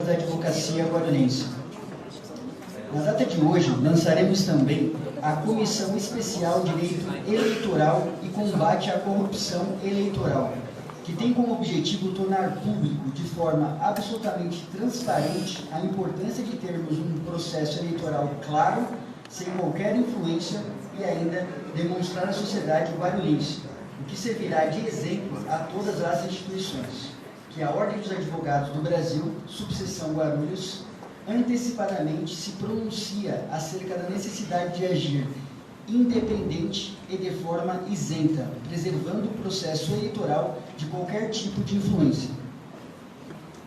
da advocacia guarulhense. Na data de hoje, lançaremos também a Comissão Especial de Direito Eleitoral e Combate à Corrupção Eleitoral, que tem como objetivo tornar público, de forma absolutamente transparente, a importância de termos um processo eleitoral claro, sem qualquer influência, e ainda demonstrar à sociedade guarulhense, o que servirá de exemplo a todas as instituições, que a Ordem dos Advogados do Brasil, subseção Guarulhos, antecipadamente se pronuncia acerca da necessidade de agir independente e de forma isenta, preservando o processo eleitoral de qualquer tipo de influência.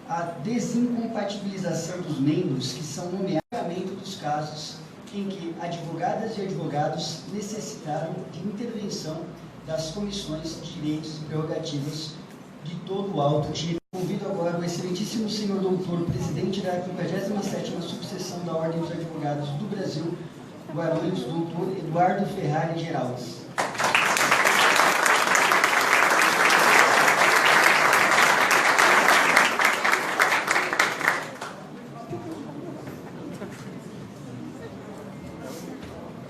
A desincompatibilização dos membros que são nomeados dos casos em que advogadas e advogados necessitaram de intervenção das comissões de direitos e prerrogativas de todo o alto direito. Convido agora o excelentíssimo senhor doutor, presidente da 57ª subseção da Ordem dos Advogados do Brasil, Guarulhos, doutor Eduardo Ferrari Geraldes.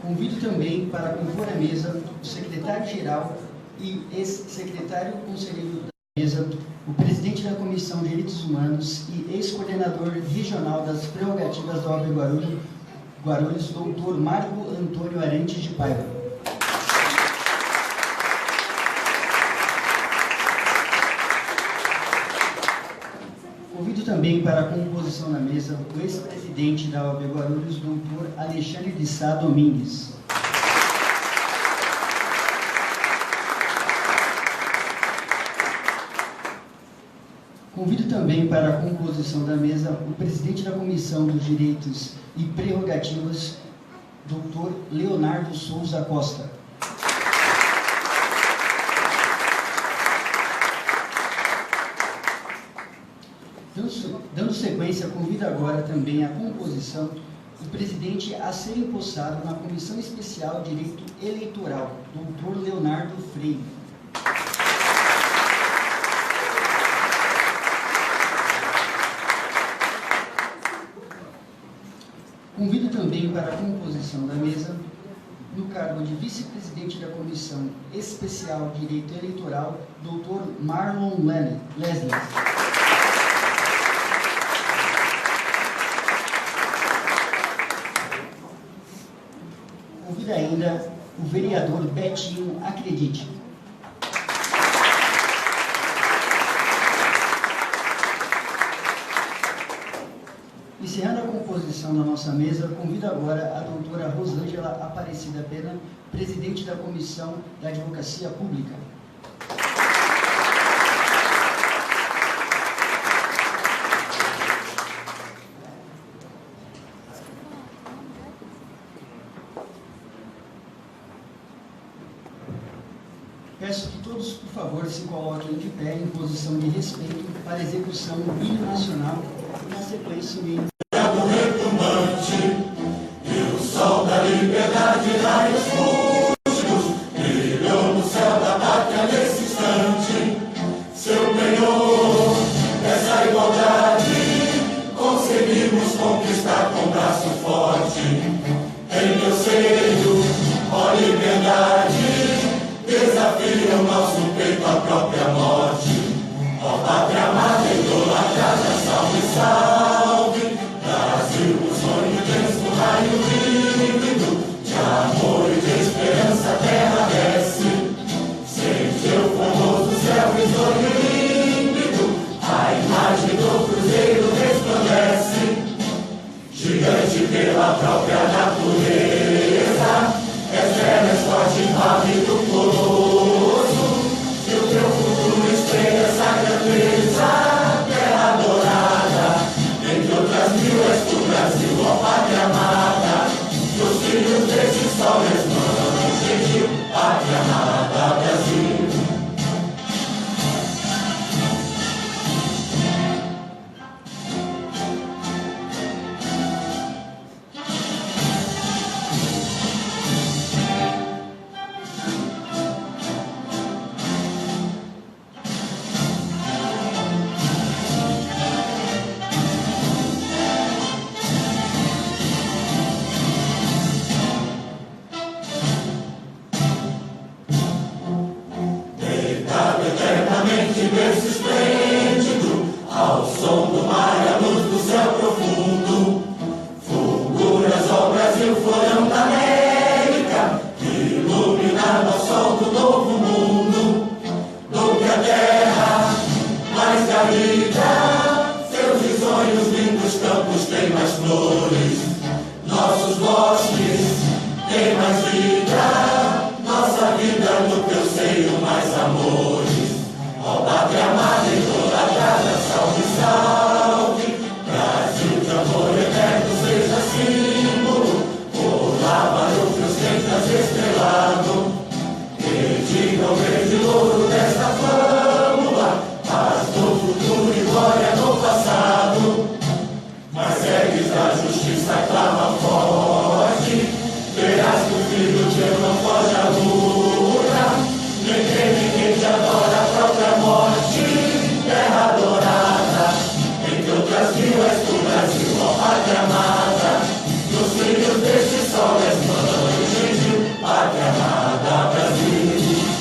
Convido também para compor a mesa o secretário-geral e ex-secretário conselheiro da mesa, o presidente da Comissão de Direitos Humanos e ex-coordenador regional das prerrogativas da OAB Guarulhos, doutor Marco Antônio Arantes de Paiva. Convido também para a composição da mesa o ex-presidente da OAB Guarulhos, doutor Alexandre de Sá Domingues. Convido também para a composição da mesa o presidente da Comissão dos Direitos e Prerrogativas, doutor Leonardo Souza Costa. Dando sequência, convido agora também a composição do presidente a ser empossado na Comissão Especial de Direito Eleitoral, doutor Leonardo Freire. Convido também para a composição da mesa, no cargo de vice-presidente da Comissão Especial de Direito Eleitoral, doutor Marlon Leslie. Convido ainda o vereador Betinho Acredite. Encerrando a composição da nossa mesa, convido agora a doutora Rosângela Aparecida Pena, presidente da Comissão da Advocacia Pública. Peço que todos, por favor, se coloquem de pé em posição de respeito para a execução do hino nacional e, na sequência, o hino. E o sol da liberdade raios fúlgidos brilhou no céu da pátria nesse instante. Seu penhor, essa igualdade conseguimos conquistar com braço forte. Em teu seio, ó liberdade, desafia o nosso peito à própria morte. Ó pátria amada, idolatrada, salve, salve. campos têm mais flores, nossos bosques têm mais vida, nossa vida no teu seio mais amores. Ó pátria amada em toda a terra, salve, salve, Brasil de amor eterno seja símbolo, o lábaro que ostentas estrelado, que diga o verde louro desta fâbula, paz no futuro e glória no passado. Mas segues da justiça, clama forte, verás que o filho teu não foge à luta, nem teme quem te adora a própria morte, terra adorada, entre outras mil és tu, Brasil, ó pátria amada, nos brilhos deste sol és mãe gentil, pátria amada, Brasil.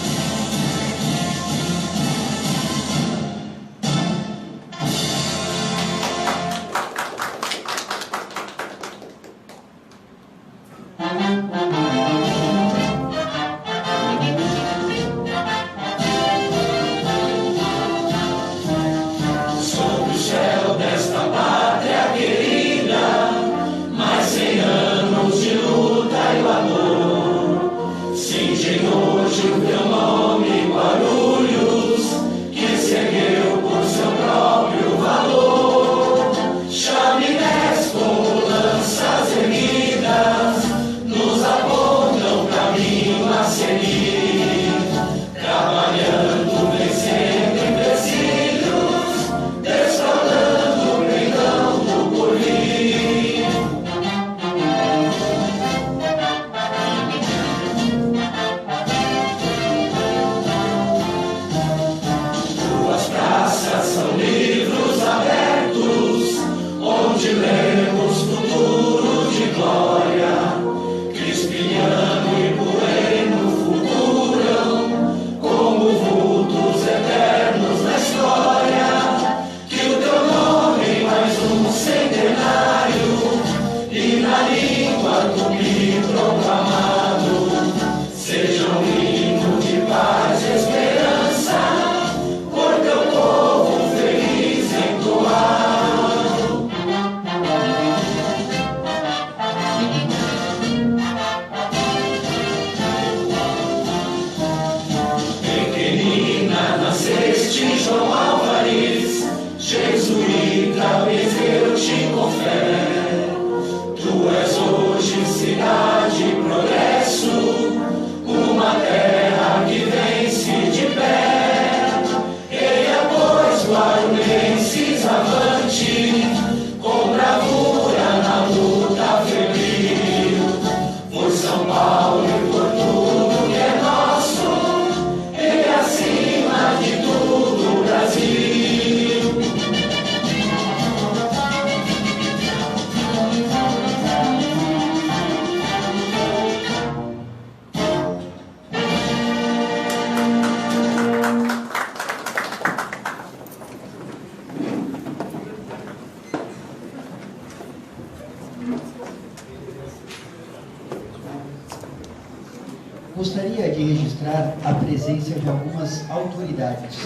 Gostaria de registrar a presença de algumas autoridades.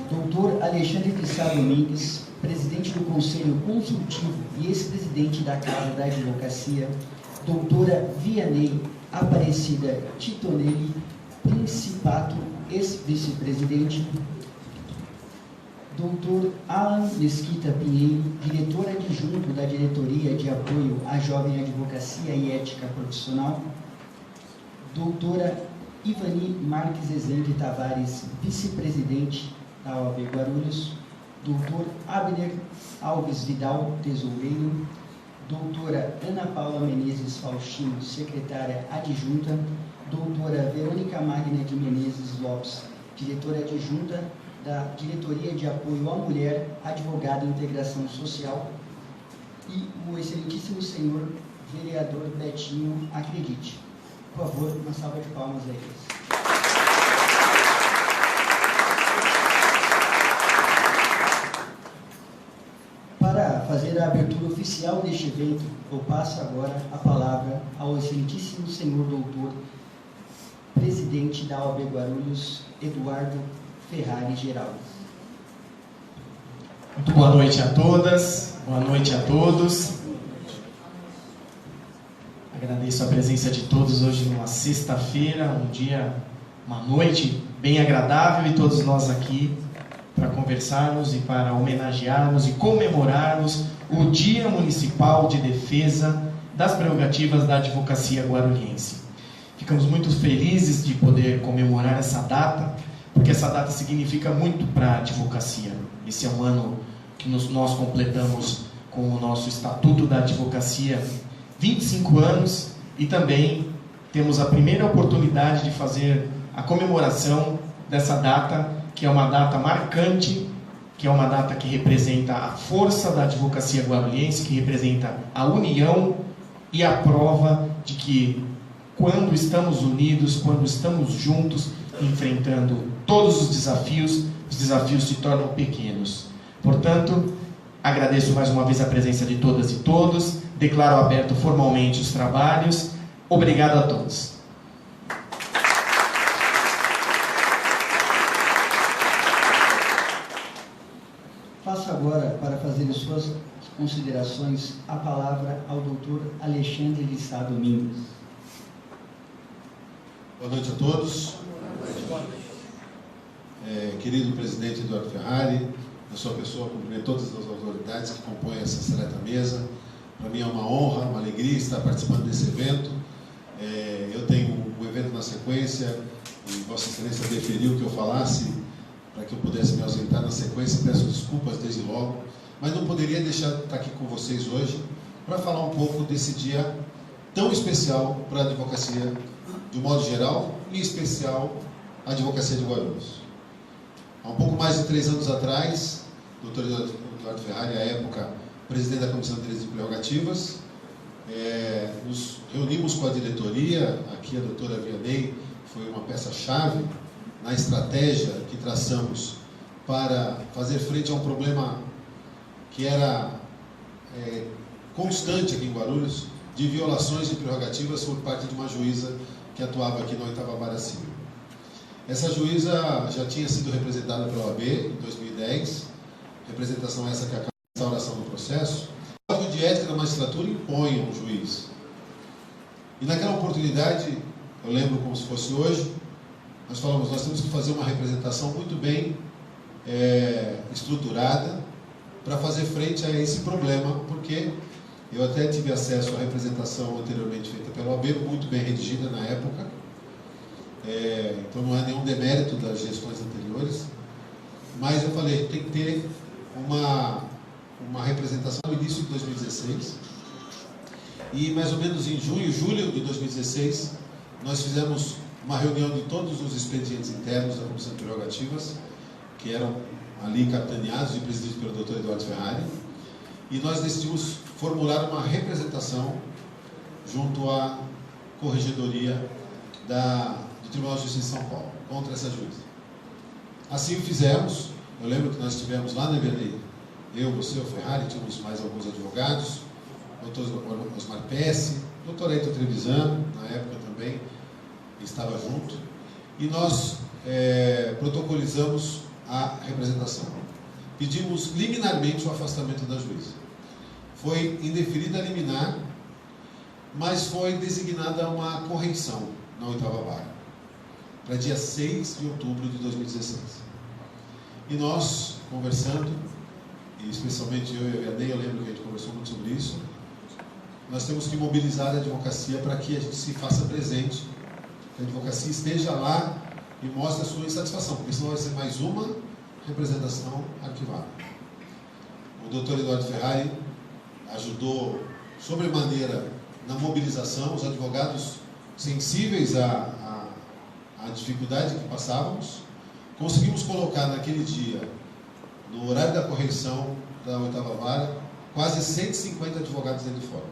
Dr. Alexandre de Sá Domingues, presidente do Conselho Consultivo e ex-presidente da Casa da Advocacia, doutora Vianney Aparecida Titonelli, Principato, ex-vice-presidente, Dr. Alan Mesquita Pinheiro, diretor adjunto da Diretoria de Apoio à Jovem Advocacia e Ética Profissional, doutora Ivani Marques Ezende Tavares, vice-presidente da OAB Guarulhos, doutor Abner Alves Vidal, tesoureiro, doutora Ana Paula Menezes Faustino, secretária adjunta, doutora Verônica Magna de Menezes Lopes, diretora adjunta da Diretoria de Apoio à Mulher, advogada e integração social, e o excelentíssimo senhor vereador Betinho Acredite. Por favor, uma salva de palmas a eles. Para fazer a abertura oficial deste evento, eu passo agora a palavra ao excelentíssimo senhor doutor, presidente da OAB Guarulhos, Eduardo Ferrari Geraldo. Muito boa noite a todas. Boa noite a todos. Agradeço a presença de todos hoje numa sexta-feira, uma noite bem agradável, e todos nós aqui para conversarmos e para homenagearmos e comemorarmos o Dia Municipal de Defesa das Prerrogativas da Advocacia Guarulhense. Ficamos muito felizes de poder comemorar essa data, porque essa data significa muito para a advocacia. Esse é um ano que nós completamos com o nosso Estatuto da Advocacia 25 anos, e também temos a primeira oportunidade de fazer a comemoração dessa data, que é uma data marcante, que é uma data que representa a força da advocacia guarulhense, que representa a união e a prova de que quando estamos unidos, quando estamos juntos, enfrentando todos os desafios se tornam pequenos. Portanto, agradeço mais uma vez a presença de todas e todos, declaro aberto formalmente os trabalhos. Obrigado a todos. Passo agora, para fazer as suas considerações, a palavra ao doutor Alexandre de Sá Domingos. Boa noite a todos. Querido presidente Eduardo Ferrari, na sua pessoa, cumprimento todas as autoridades que compõem essa seleta mesa. Para mim é uma honra, uma alegria estar participando desse evento. Eu tenho um evento na sequência, e Vossa Excelência deferiu que eu falasse para que eu pudesse me ausentar na sequência. Peço desculpas desde logo, mas não poderia deixar de estar aqui com vocês hoje para falar um pouco desse dia tão especial para a advocacia de um modo geral, e em especial a advocacia de Guarulhos. Há um pouco mais de 3 anos atrás, o doutor Eduardo Ferrari, à época presidente da Comissão de Direitos e Prerrogativas, nos reunimos com a diretoria. Aqui a doutora Vianney foi uma peça-chave na estratégia que traçamos para fazer frente a um problema que era constante aqui em Guarulhos, de violações de prerrogativas por parte de uma juíza que atuava aqui na 8ª Vara Civil. Essa juíza já tinha sido representada pela OAB em 2010, representação essa que acaba a instauração do processo. O Código de Ética da Magistratura impõe a um juiz. E naquela oportunidade, eu lembro como se fosse hoje, nós falamos, nós temos que fazer uma representação muito bem estruturada para fazer frente a esse problema, porque eu até tive acesso à representação anteriormente feita pela OAB, muito bem redigida na época, então não é nenhum demérito das gestões anteriores, mas eu falei, tem que ter uma representação no início de 2016, e mais ou menos em julho de 2016, nós fizemos uma reunião de todos os expedientes internos da Comissão de Prerrogativas, que eram ali capitaneados e presididos pelo Dr. Eduardo Ferrari, e nós decidimos formular uma representação junto à Corregedoria do Tribunal de Justiça de São Paulo, contra essa juíza. Assim o fizemos. Eu lembro que nós estivemos lá na Vianney, eu, você, o Ferrari, tínhamos mais alguns advogados, o Dr. Osmar Pesce, o Dr. Heitor Trevisan, na época também estava junto, e nós protocolizamos a representação. Pedimos liminarmente o afastamento da juíza. Foi indeferida a liminar, mas foi designada uma correição na 8ª Vara, para dia 6 de outubro de 2016. E nós, conversando, e especialmente eu e a Vianney, eu lembro que a gente conversou muito sobre isso, nós temos que mobilizar a advocacia para que a gente se faça presente, que a advocacia esteja lá e mostre a sua insatisfação, porque senão vai ser mais uma representação arquivada. O doutor Eduardo Ferrari ajudou sobremaneira na mobilização, os advogados sensíveis à dificuldade que passávamos. Conseguimos colocar naquele dia, no horário da correição da 8ª Vara, quase 150 advogados dentro de fora.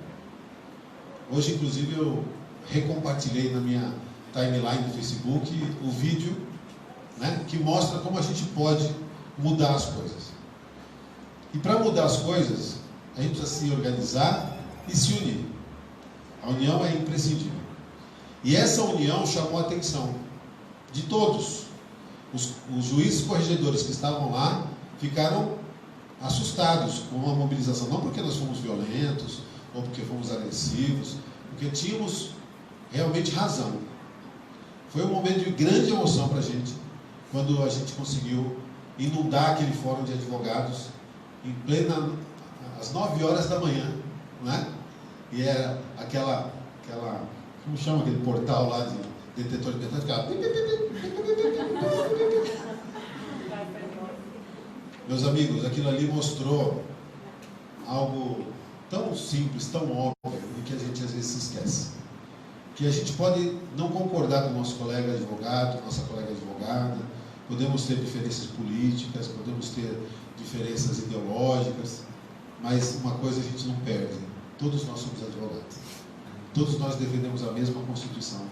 Hoje, inclusive, eu recompartilhei na minha timeline do Facebook o vídeo, né, que mostra como a gente pode mudar as coisas. E para mudar as coisas, a gente precisa se organizar e se unir. A união é imprescindível. E essa união chamou a atenção de todos. Os juízes corregedores que estavam lá ficaram assustados com a mobilização, não porque nós fomos violentos ou porque fomos agressivos, porque tínhamos realmente razão. Foi um momento de grande emoção para a gente, quando a gente conseguiu inundar aquele fórum de advogados em plena, às 9 horas da manhã, né? E era aquela, como chama aquele portal lá de detetor de metais, ficava... Meus amigos, aquilo ali mostrou algo tão simples, tão óbvio, e que a gente às vezes se esquece. Que a gente pode não concordar com o nosso colega advogado, nossa colega advogada, podemos ter diferenças políticas, podemos ter diferenças ideológicas, mas uma coisa a gente não perde: todos nós somos advogados, todos nós defendemos a mesma Constituição,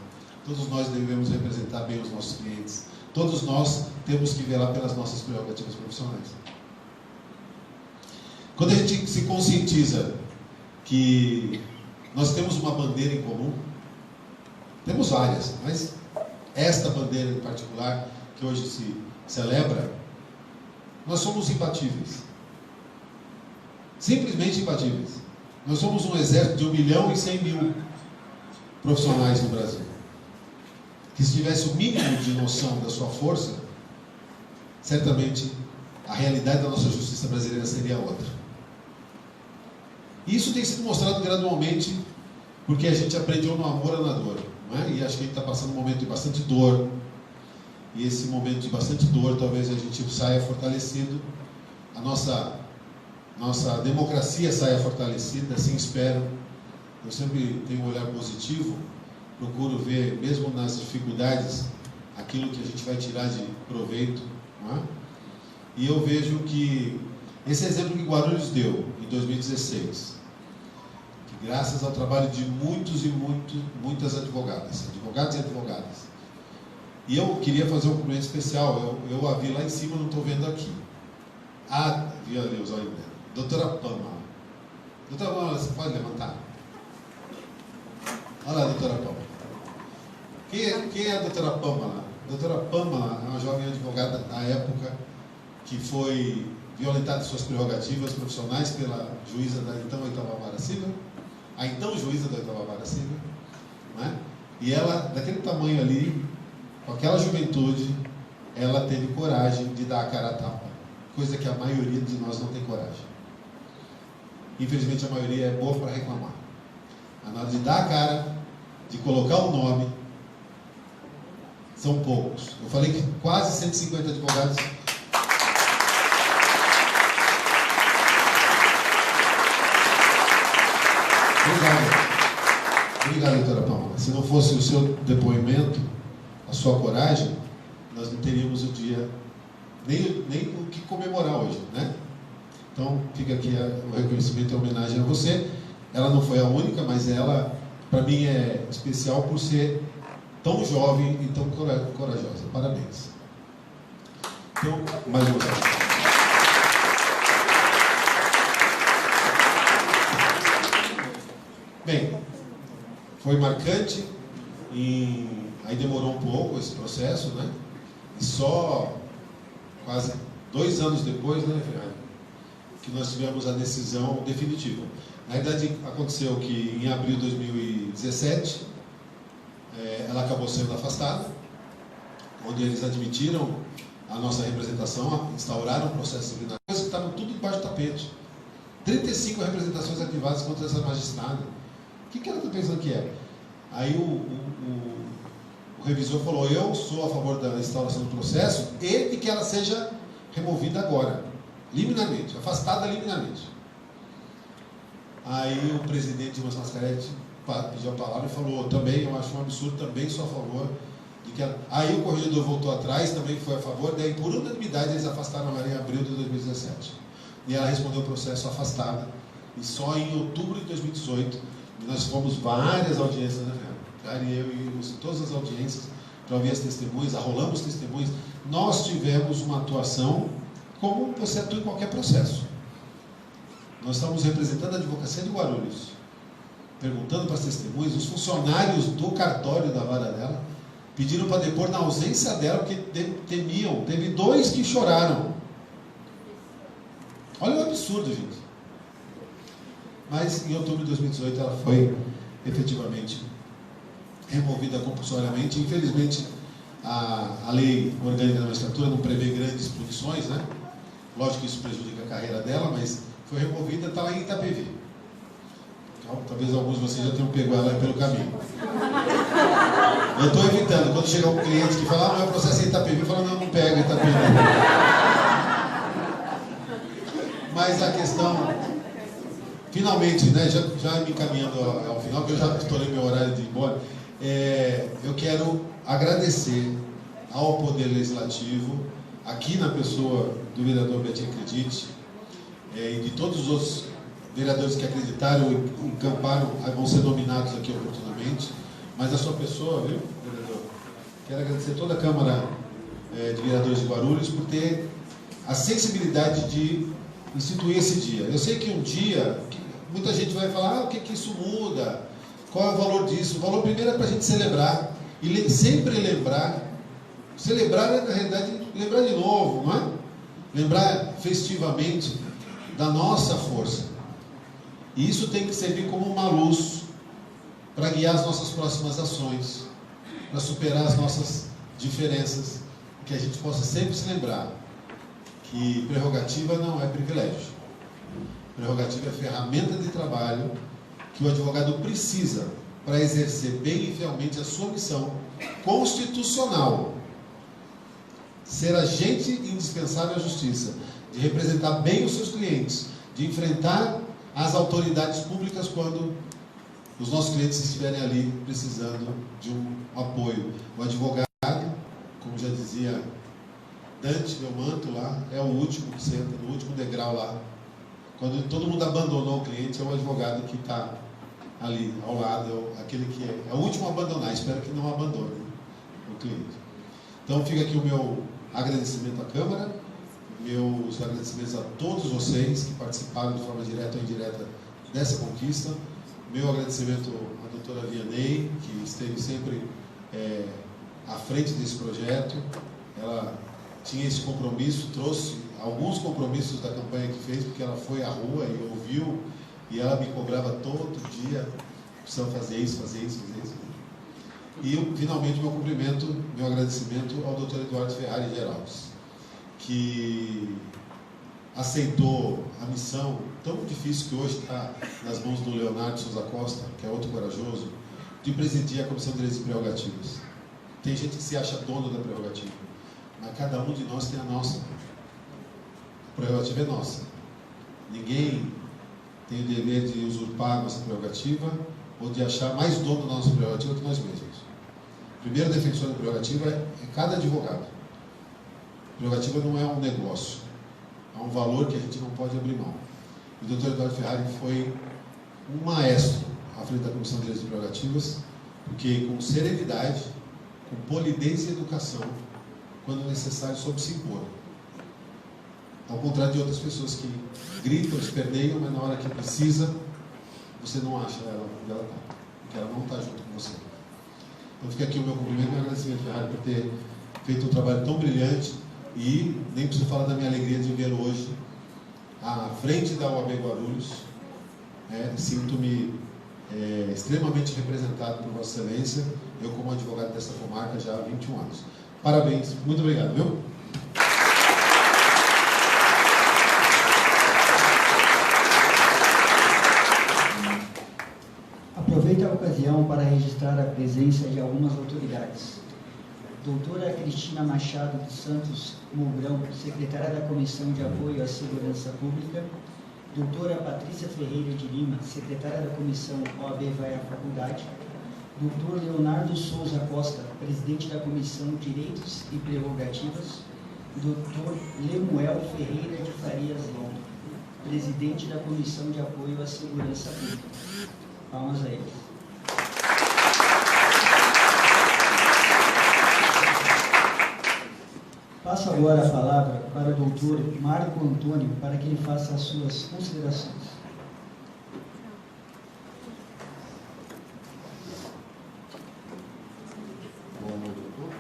todos nós devemos representar bem os nossos clientes, todos nós temos que velar pelas nossas prerrogativas profissionais. Quando a gente se conscientiza que nós temos uma bandeira em comum, temos várias, mas esta bandeira em particular, que hoje se celebra, nós somos imbatíveis. Simplesmente imbatíveis. Nós somos um exército de 1.100.000 profissionais no Brasil. Que se tivesse o mínimo de noção da sua força, certamente a realidade da nossa justiça brasileira seria outra. E isso tem sido mostrado gradualmente, porque a gente aprendeu no amor ou na dor. Não é? E acho que a gente está passando um momento de bastante dor. E esse momento de bastante dor, talvez a gente saia fortalecido, a nossa democracia saia fortalecida, assim espero. Eu sempre tenho um olhar positivo, procuro ver, mesmo nas dificuldades, aquilo que a gente vai tirar de proveito. Não é? E eu vejo que esse exemplo que Guarulhos deu em 2016, que graças ao trabalho de muitas advogados e advogadas, e eu queria fazer um cumprimento especial, eu a vi lá em cima, não estou vendo aqui. Vi ali os olhos dela. Doutora Pamela. Doutora Pamela, você pode levantar? Olha lá, doutora Pamela. Quem é a doutora Pamela? A doutora Pamela é uma jovem advogada da época que foi violentada em suas prerrogativas profissionais pela juíza da então oitava vara civil, a então juíza da oitava vara civil, né? E ela, daquele tamanho ali, com aquela juventude, ela teve coragem de dar a cara a tapa, coisa que a maioria de nós não tem coragem. Infelizmente a maioria é boa para reclamar. Mas na hora de dar a cara, de colocar o nome, são poucos. Eu falei que quase 150 advogados... Obrigado, doutora Pamela. Se não fosse o seu depoimento, a sua coragem, nós não teríamos o dia, nem o que comemorar hoje, né? Então, fica aqui o reconhecimento e a homenagem a você. Ela não foi a única, mas ela, para mim, é especial por ser tão jovem e tão corajosa. Parabéns. Então, mais uma vez. Bem, foi marcante e aí demorou um pouco esse processo, né? E só quase 2 anos depois, né, que nós tivemos a decisão definitiva. Na verdade, aconteceu que em abril de 2017, ela acabou sendo afastada, onde eles admitiram a nossa representação, instauraram o processo disciplinar, coisas que estavam tudo debaixo do tapete. 35 representações ativadas contra essa magistrada. O que ela está pensando que é? Aí o revisor falou: eu sou a favor da instauração do processo e de que ela seja removida agora, liminarmente, afastada liminarmente. Aí o presidente Dimas Mascaretti pediu a palavra e falou: também, eu acho um absurdo, também sou a favor de que ela... Aí o corregedor voltou atrás, também foi a favor, daí por unanimidade eles afastaram ela em abril de 2017. E ela respondeu o processo afastada, e só em outubro de 2018 nós fomos várias audiências, né, cara? E eu e todas as audiências para ouvir as testemunhas, arrolamos testemunhas. Nós tivemos uma atuação como você atua em qualquer processo. Nós estamos representando a advocacia de Guarulhos, perguntando para as testemunhas, os funcionários do cartório da vara dela pediram para depor na ausência dela, porque temiam. Teve 2 que choraram. Olha o absurdo, gente. Mas em outubro de 2018 ela foi efetivamente removida compulsoriamente. Infelizmente, a lei orgânica da magistratura não prevê grandes punições, né? Lógico que isso prejudica a carreira dela, mas foi removida, está lá em Itapevi. Então, talvez alguns de vocês já tenham pego ela pelo caminho. Eu estou evitando, quando chegar um cliente que fala, meu processo é em Itapevi, eu falo, não pega Itapevi. Mas a questão, finalmente, né, já me encaminhando ao final, porque eu já estourei meu horário de ir embora, eu quero agradecer ao Poder Legislativo, aqui na pessoa do vereador Betinho Acredite, e de todos os outros vereadores que acreditaram e encamparam, vão ser nominados aqui oportunamente, mas a sua pessoa, viu, vereador? Quero agradecer toda a Câmara de Vereadores de Guarulhos por ter a sensibilidade de instituir esse dia. Eu sei que um dia, muita gente vai falar, o que isso muda? Qual é o valor disso? O valor primeiro é para a gente celebrar, e sempre lembrar. Celebrar é, na realidade, lembrar de novo, não é? Lembrar festivamente da nossa força. E isso tem que servir como uma luz para guiar as nossas próximas ações, para superar as nossas diferenças, que a gente possa sempre se lembrar que prerrogativa não é privilégio. Prerrogativa é ferramenta de trabalho que o advogado precisa para exercer bem e fielmente a sua missão constitucional. Ser agente indispensável à justiça, de representar bem os seus clientes, de enfrentar as autoridades públicas quando os nossos clientes estiverem ali precisando de um apoio. O advogado, como já dizia Dante Belmanto lá, é o último que senta, no último degrau lá. Quando todo mundo abandonou o cliente, é o advogado que está ali ao lado, aquele que é o último a abandonar. Espero que não abandone o cliente. Então fica aqui o meu agradecimento à Câmara, meus agradecimentos a todos vocês que participaram de forma direta ou indireta dessa conquista, meu agradecimento à doutora Vianney, que esteve sempre à frente desse projeto. Ela tinha esse compromisso, trouxe alguns compromissos da campanha que fez, porque ela foi à rua e ouviu, e ela me cobrava todo dia, precisa fazer isso, fazer isso, fazer isso. E, finalmente, meu cumprimento, meu agradecimento ao Dr. Eduardo Ferrari Geraldes, que aceitou a missão tão difícil que hoje está nas mãos do Leonardo Souza Costa, que é outro corajoso, de presidir a Comissão de Direitos e Prerrogativas. Tem gente que se acha dono da prerrogativa, mas cada um de nós tem a nossa. A prerrogativa é nossa. Ninguém tem o dever de usurpar a nossa prerrogativa ou de achar mais dono da nossa prerrogativa que nós mesmos. O primeiro defensor da prerrogativa é cada advogado. A prerrogativa não é um negócio, é um valor que a gente não pode abrir mão. O Dr. Eduardo Ferrari foi um maestro à frente da Comissão de Direitos e Prerrogativas, porque com serenidade, com polidez e educação, quando necessário, soube se impor. Ao contrário de outras pessoas que gritam, esperneiam, mas na hora que precisa, você não acha ela onde ela está, porque ela não está junto com você. Então fica aqui o meu cumprimento e meu agradecimento, Ferrari, por ter feito um trabalho tão brilhante, e nem preciso falar da minha alegria de ver hoje à frente da OAB Guarulhos. Sinto-me extremamente representado por Vossa Excelência, eu como advogado dessa comarca já há 21 anos. Parabéns, muito obrigado, viu? Aproveito a ocasião para registrar a presença de algumas autoridades. Doutora Cristina Machado dos Santos Mourão, secretária da Comissão de Apoio à Segurança Pública. Doutora Patrícia Ferreira de Lima, secretária da Comissão OAB Vai à Faculdade. Doutor Leonardo Souza Costa, presidente da Comissão Direitos e Prerrogativas. Doutor Lemuel Ferreira de Farias Londo, presidente da Comissão de Apoio à Segurança Pública. Palmas a eles. Passo agora a palavra para o doutor Marco Antônio, para que ele faça as suas considerações. Boa noite a todos.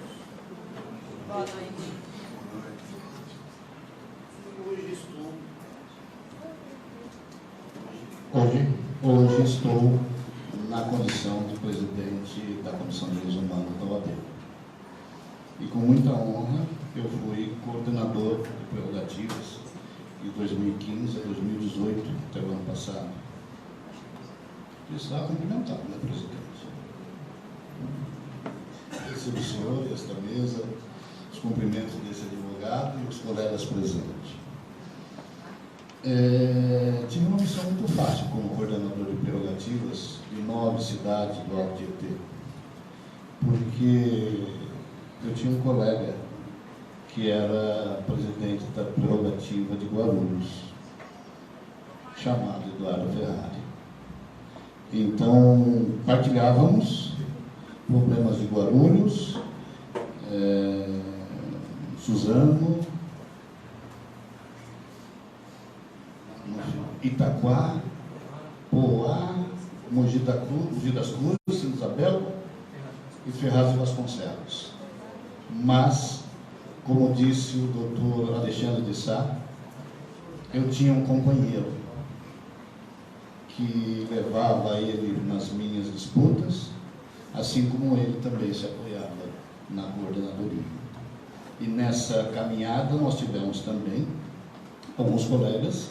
Boa noite. Hoje estou Hoje estou na condição de presidente da Comissão de Direitos Humanos da OAB. E com muita honra, eu fui coordenador de prerrogativas de 2015 a 2018, até o ano passado. Isso está cumprimentado, né, presidente? Recebo o senhor e esta mesa, os cumprimentos desse advogado e os colegas presentes. Tive uma missão muito fácil como coordenador de prerrogativas de 9 cidades do Alto Tietê, porque eu tinha um colega que era presidente da prerrogativa de Guarulhos, chamado Eduardo Ferrari. Então, partilhávamos problemas de Guarulhos, Suzano, Itaquá, Poá, Mogi das Cruzes, Santa Isabel e Ferraz de Vasconcelos. Mas, como disse o doutor Alexandre de Sá, eu tinha um companheiro que levava ele nas minhas disputas, assim como ele também se apoiava na coordenadoria. E nessa caminhada nós tivemos também alguns colegas,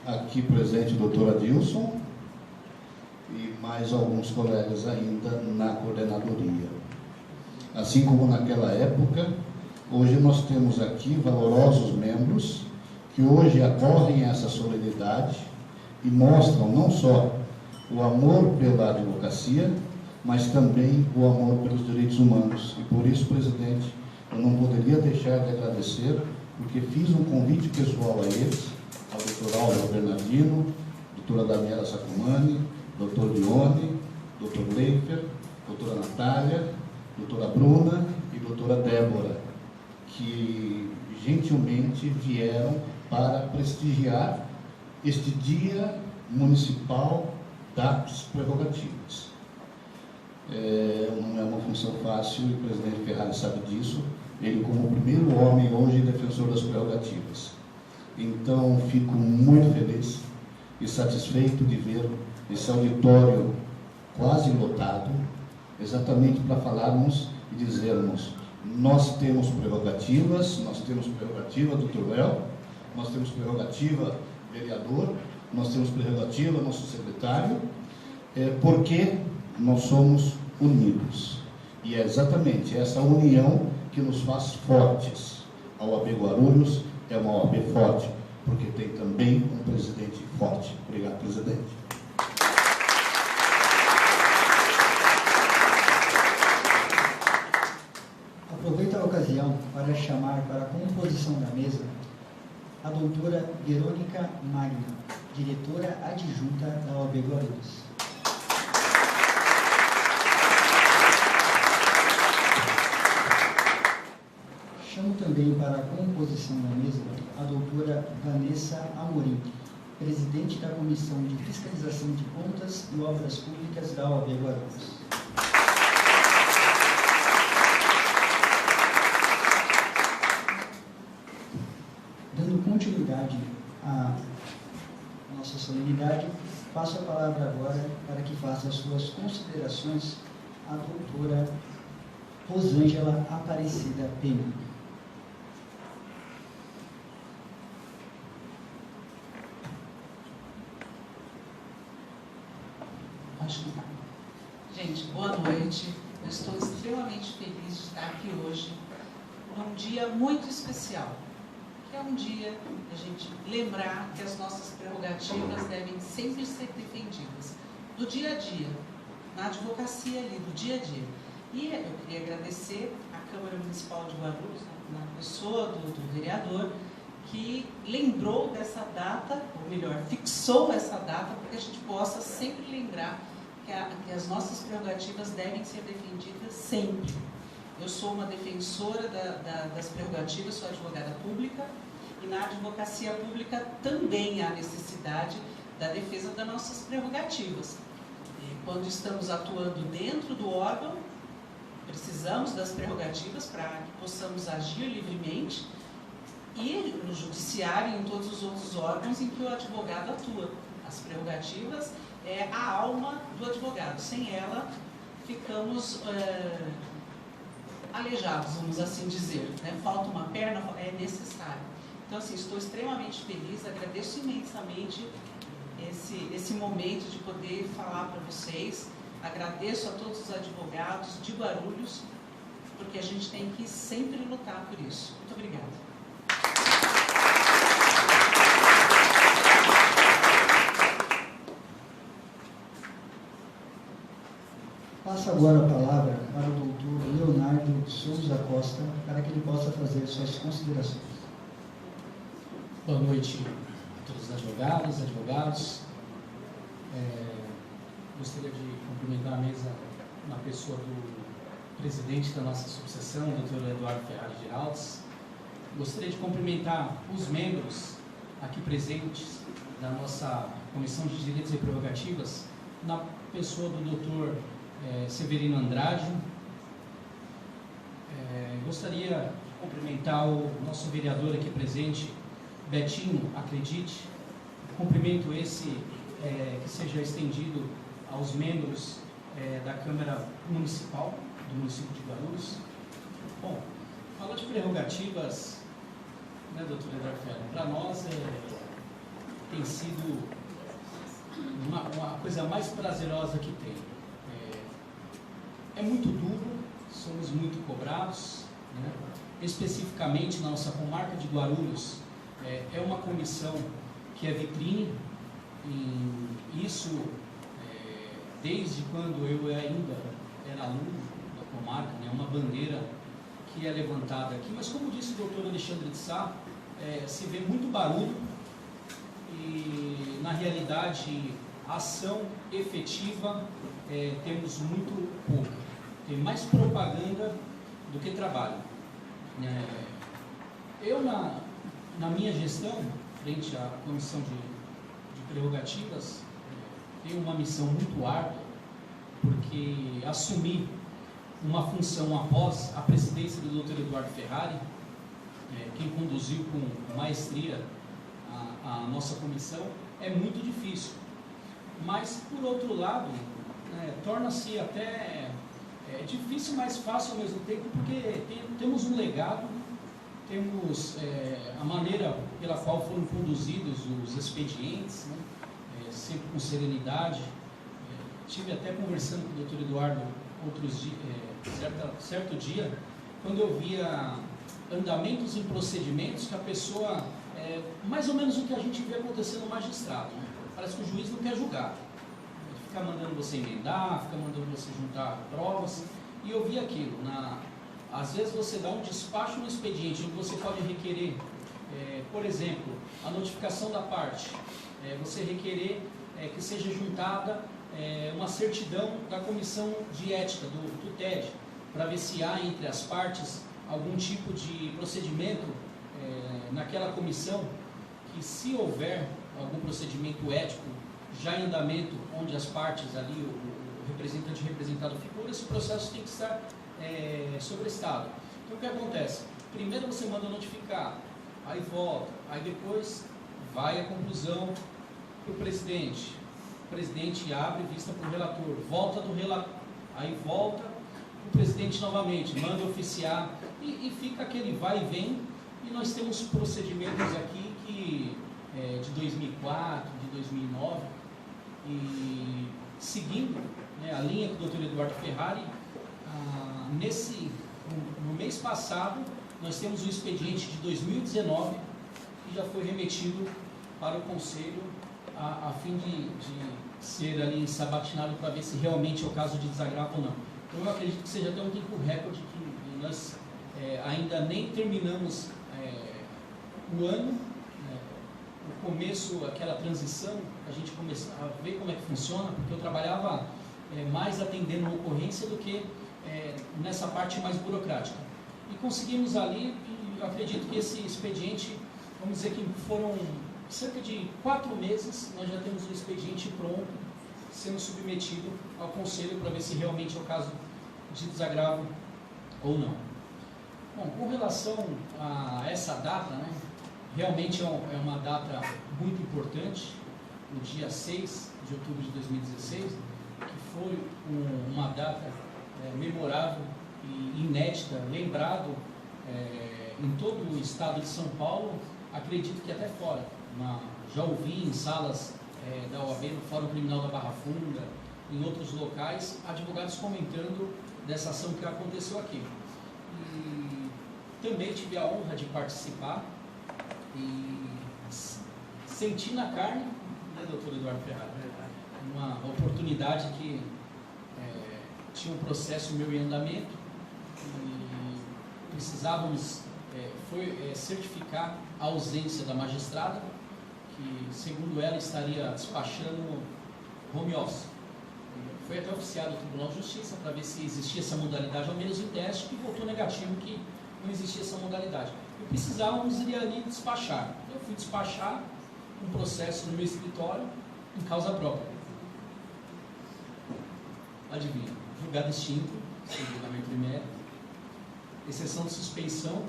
aqui presente o doutor Adilson e mais alguns colegas ainda na coordenadoria. Assim como naquela época, hoje nós temos aqui valorosos membros que hoje acorrem essa solenidade e mostram não só o amor pela advocacia, mas também o amor pelos direitos humanos. E por isso, presidente, eu não poderia deixar de agradecer, porque fiz um convite pessoal a eles, ao doutor Álvaro Bernardino, doutora Daniela Sacumani, doutor Dione, doutor Leifer, doutora Natália, doutora Bruna e doutora Débora, que gentilmente vieram para prestigiar este Dia Municipal das Prerrogativas. Não é uma função fácil e o presidente Ferrari sabe disso, ele como o primeiro homem hoje defensor das prerrogativas. Então, fico muito feliz e satisfeito de ver esse auditório quase lotado, exatamente para falarmos e dizermos: nós temos prerrogativas, nós temos prerrogativa, doutor Léo, nós temos prerrogativa, vereador, nós temos prerrogativa, nosso secretário, porque nós somos unidos. E é exatamente essa união que nos faz fortes. A OAB Guarulhos é uma OAB forte, porque tem também um presidente forte. Obrigado, presidente. Aproveito a ocasião para chamar para a composição da mesa a doutora Verônica Magno, diretora adjunta da OAB Guarulhos. Chamo também para a composição da mesa a doutora Vanessa Amorim, presidente da Comissão de Fiscalização de Contas e Obras Públicas da OAB Guarulhos. Dando continuidade à nossa solenidade, passo a palavra agora para que faça as suas considerações a doutora Rosângela Aparecida Pena. Gente, boa noite. Eu estou extremamente feliz de estar aqui hoje, num dia muito especial, que é um dia da gente lembrar que as nossas prerrogativas devem sempre ser defendidas, do dia a dia, na advocacia ali, do dia a dia. E eu queria agradecer à Câmara Municipal de Guarulhos, na pessoa do vereador, que lembrou dessa data, ou melhor, fixou essa data, para que a gente possa sempre lembrar que as nossas prerrogativas devem ser defendidas sempre. Eu sou uma defensora das prerrogativas, sou advogada pública, e na advocacia pública também há necessidade da defesa das nossas prerrogativas. E quando estamos atuando dentro do órgão, precisamos das prerrogativas para que possamos agir livremente, e no judiciário e em todos os outros órgãos em que o advogado atua. As prerrogativas prerrogativas é a alma do advogado. Sem ela, ficamos aleijados, vamos assim dizer, né? Falta uma perna, é necessário. Então, assim, estou extremamente feliz, agradeço imensamente esse momento de poder falar para vocês. Agradeço a todos os advogados de Guarulhos, porque a gente tem que sempre lutar por isso. Muito obrigada. Passo agora a palavra para o doutor Leonardo Souza Costa, para que ele possa fazer suas considerações. Boa noite a todos os advogados. Gostaria de cumprimentar a mesa na pessoa do presidente da nossa subseção, o doutor Eduardo Ferrari Geraldes. Gostaria de cumprimentar os membros aqui presentes da nossa Comissão de Direitos e Prerrogativas, na pessoa do doutor Severino Andrade. Gostaria de cumprimentar o nosso vereador aqui presente, Betinho, acredite. Cumprimento esse que seja estendido aos membros da Câmara Municipal do município de Guarulhos. Bom, falar de prerrogativas, né, doutor Eduardo Ferrari, para nós tem sido uma coisa mais prazerosa que tem. É muito duro, somos muito cobrados, né? Especificamente na nossa comarca de Guarulhos, é uma comissão que é vitrine, e isso desde quando eu ainda era aluno da comarca, né? Uma bandeira que é levantada aqui, mas como disse o doutor Alexandre de Sá, se vê muito barulho e na realidade a ação efetiva temos muito pouco. Tem mais propaganda do que trabalho. Eu, na minha gestão, frente à Comissão de Prerrogativas, tenho uma missão muito árdua, porque assumi uma função após a presidência do Dr. Eduardo Ferrari, quem conduziu com maestria a nossa comissão, é muito difícil. Mas, por outro lado, torna-se até difícil, mas fácil ao mesmo tempo, porque temos um legado, temos a maneira pela qual foram conduzidos os expedientes, né? Sempre com serenidade. Estive até conversando com o Dr. Eduardo certo dia, quando eu via andamentos em procedimentos que a pessoa, mais ou menos o que a gente vê acontecer no magistrado, né? Parece que o juiz não quer julgar. Fica mandando você emendar, fica mandando você juntar provas, e eu vi aquilo. Às vezes você dá um despacho no expediente, onde você pode requerer, por exemplo, a notificação da parte, você requerer que seja juntada uma certidão da Comissão de Ética, do TED, para ver se há entre as partes algum tipo de procedimento naquela comissão, que se houver algum procedimento ético já em andamento, onde as partes ali, o representante e representado figura, esse processo tem que estar sobrestado. Então o que acontece? Primeiro você manda notificar, aí volta, aí depois vai a conclusão para o presidente abre vista para o relator, volta do relator, aí volta o presidente novamente, manda oficiar, e fica aquele vai e vem, e nós temos procedimentos aqui que de 2004, de 2009, e seguindo, né, a linha do Dr. Eduardo Ferrari, no mês passado, nós temos um expediente de 2019 que já foi remetido para o Conselho a fim de ser ali sabatinado para ver se realmente é o caso de desagravo ou não. Então eu acredito que seja até um tempo recorde que nós ainda nem terminamos o ano, o começo, aquela transição, a gente começar a ver como é que funciona, porque eu trabalhava mais atendendo uma ocorrência do que nessa parte mais burocrática. E conseguimos ali, e eu acredito que esse expediente, vamos dizer que foram cerca de 4 meses, nós já temos o expediente pronto, sendo submetido ao Conselho para ver se realmente é o caso de desagravo ou não. Bom, com relação a essa data, né, realmente é uma data muito importante, no dia 6 de outubro de 2016, que foi uma data memorável e inédita, lembrado em todo o estado de São Paulo, acredito que até fora. Já ouvi em salas da OAB, no Fórum Criminal da Barra Funda, em outros locais, advogados comentando dessa ação que aconteceu aqui. E também tive a honra de participar e senti na carne, né, doutor Eduardo Ferrari, uma oportunidade que tinha um processo meu em andamento e precisávamos certificar a ausência da magistrada, que segundo ela estaria despachando home office. Foi até oficiado o Tribunal de Justiça para ver se existia essa modalidade, ao menos em teste, que voltou negativo que não existia essa modalidade. E precisávamos ir ali despachar. Eu fui despachar um processo no meu escritório em causa própria. Adivinha? Julgado extinto, sem julgamento em mérito, exceção de suspeição,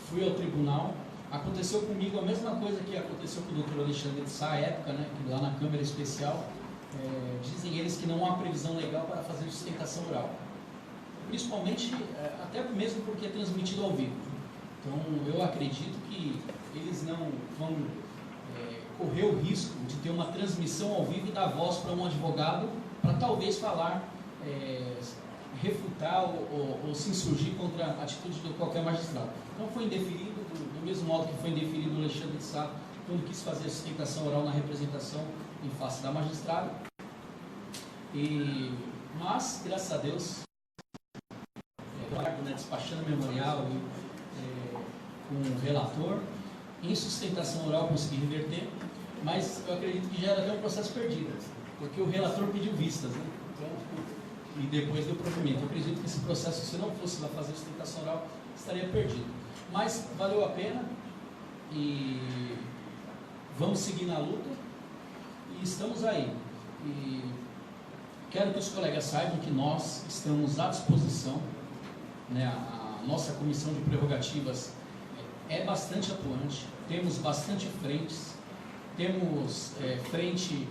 fui ao tribunal. Aconteceu comigo a mesma coisa que aconteceu com o doutor Alexandre de Sá, à época, né, que lá na Câmara Especial, dizem eles que não há previsão legal para fazer sustentação oral. Principalmente, até mesmo porque é transmitido ao vivo. Então, eu acredito que eles não vão correr o risco de ter uma transmissão ao vivo e dar voz para um advogado para talvez falar, refutar ou se insurgir contra a atitude de qualquer magistrado. Então, foi indeferido, do mesmo modo que foi indeferido o Alexandre de Sá, quando quis fazer a sustentação oral na representação em face da magistrada. Mas, graças a Deus, despachando memorial com o relator, em sustentação oral consegui reverter, mas eu acredito que já era até um processo perdido, porque o relator pediu vistas, né? Então, e depois do provimento. Eu acredito que esse processo, se não fosse lá fazer sustentação oral, estaria perdido. Mas valeu a pena e vamos seguir na luta e estamos aí. E quero que os colegas saibam que nós estamos à disposição, né? A nossa comissão de prerrogativas é bastante atuante, temos bastante frentes, temos frente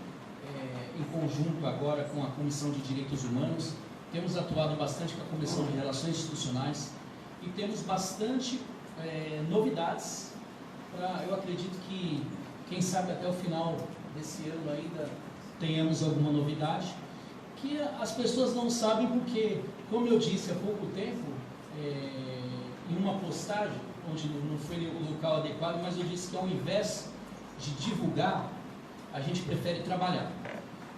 em conjunto agora com a Comissão de Direitos Humanos, temos atuado bastante com a Comissão de Relações Institucionais e temos bastante novidades. Eu acredito que, quem sabe até o final desse ano ainda tenhamos alguma novidade, que as pessoas não sabem porque, como eu disse há pouco tempo, em uma postagem, onde não foi o local adequado, mas eu disse que ao invés de divulgar, a gente prefere trabalhar.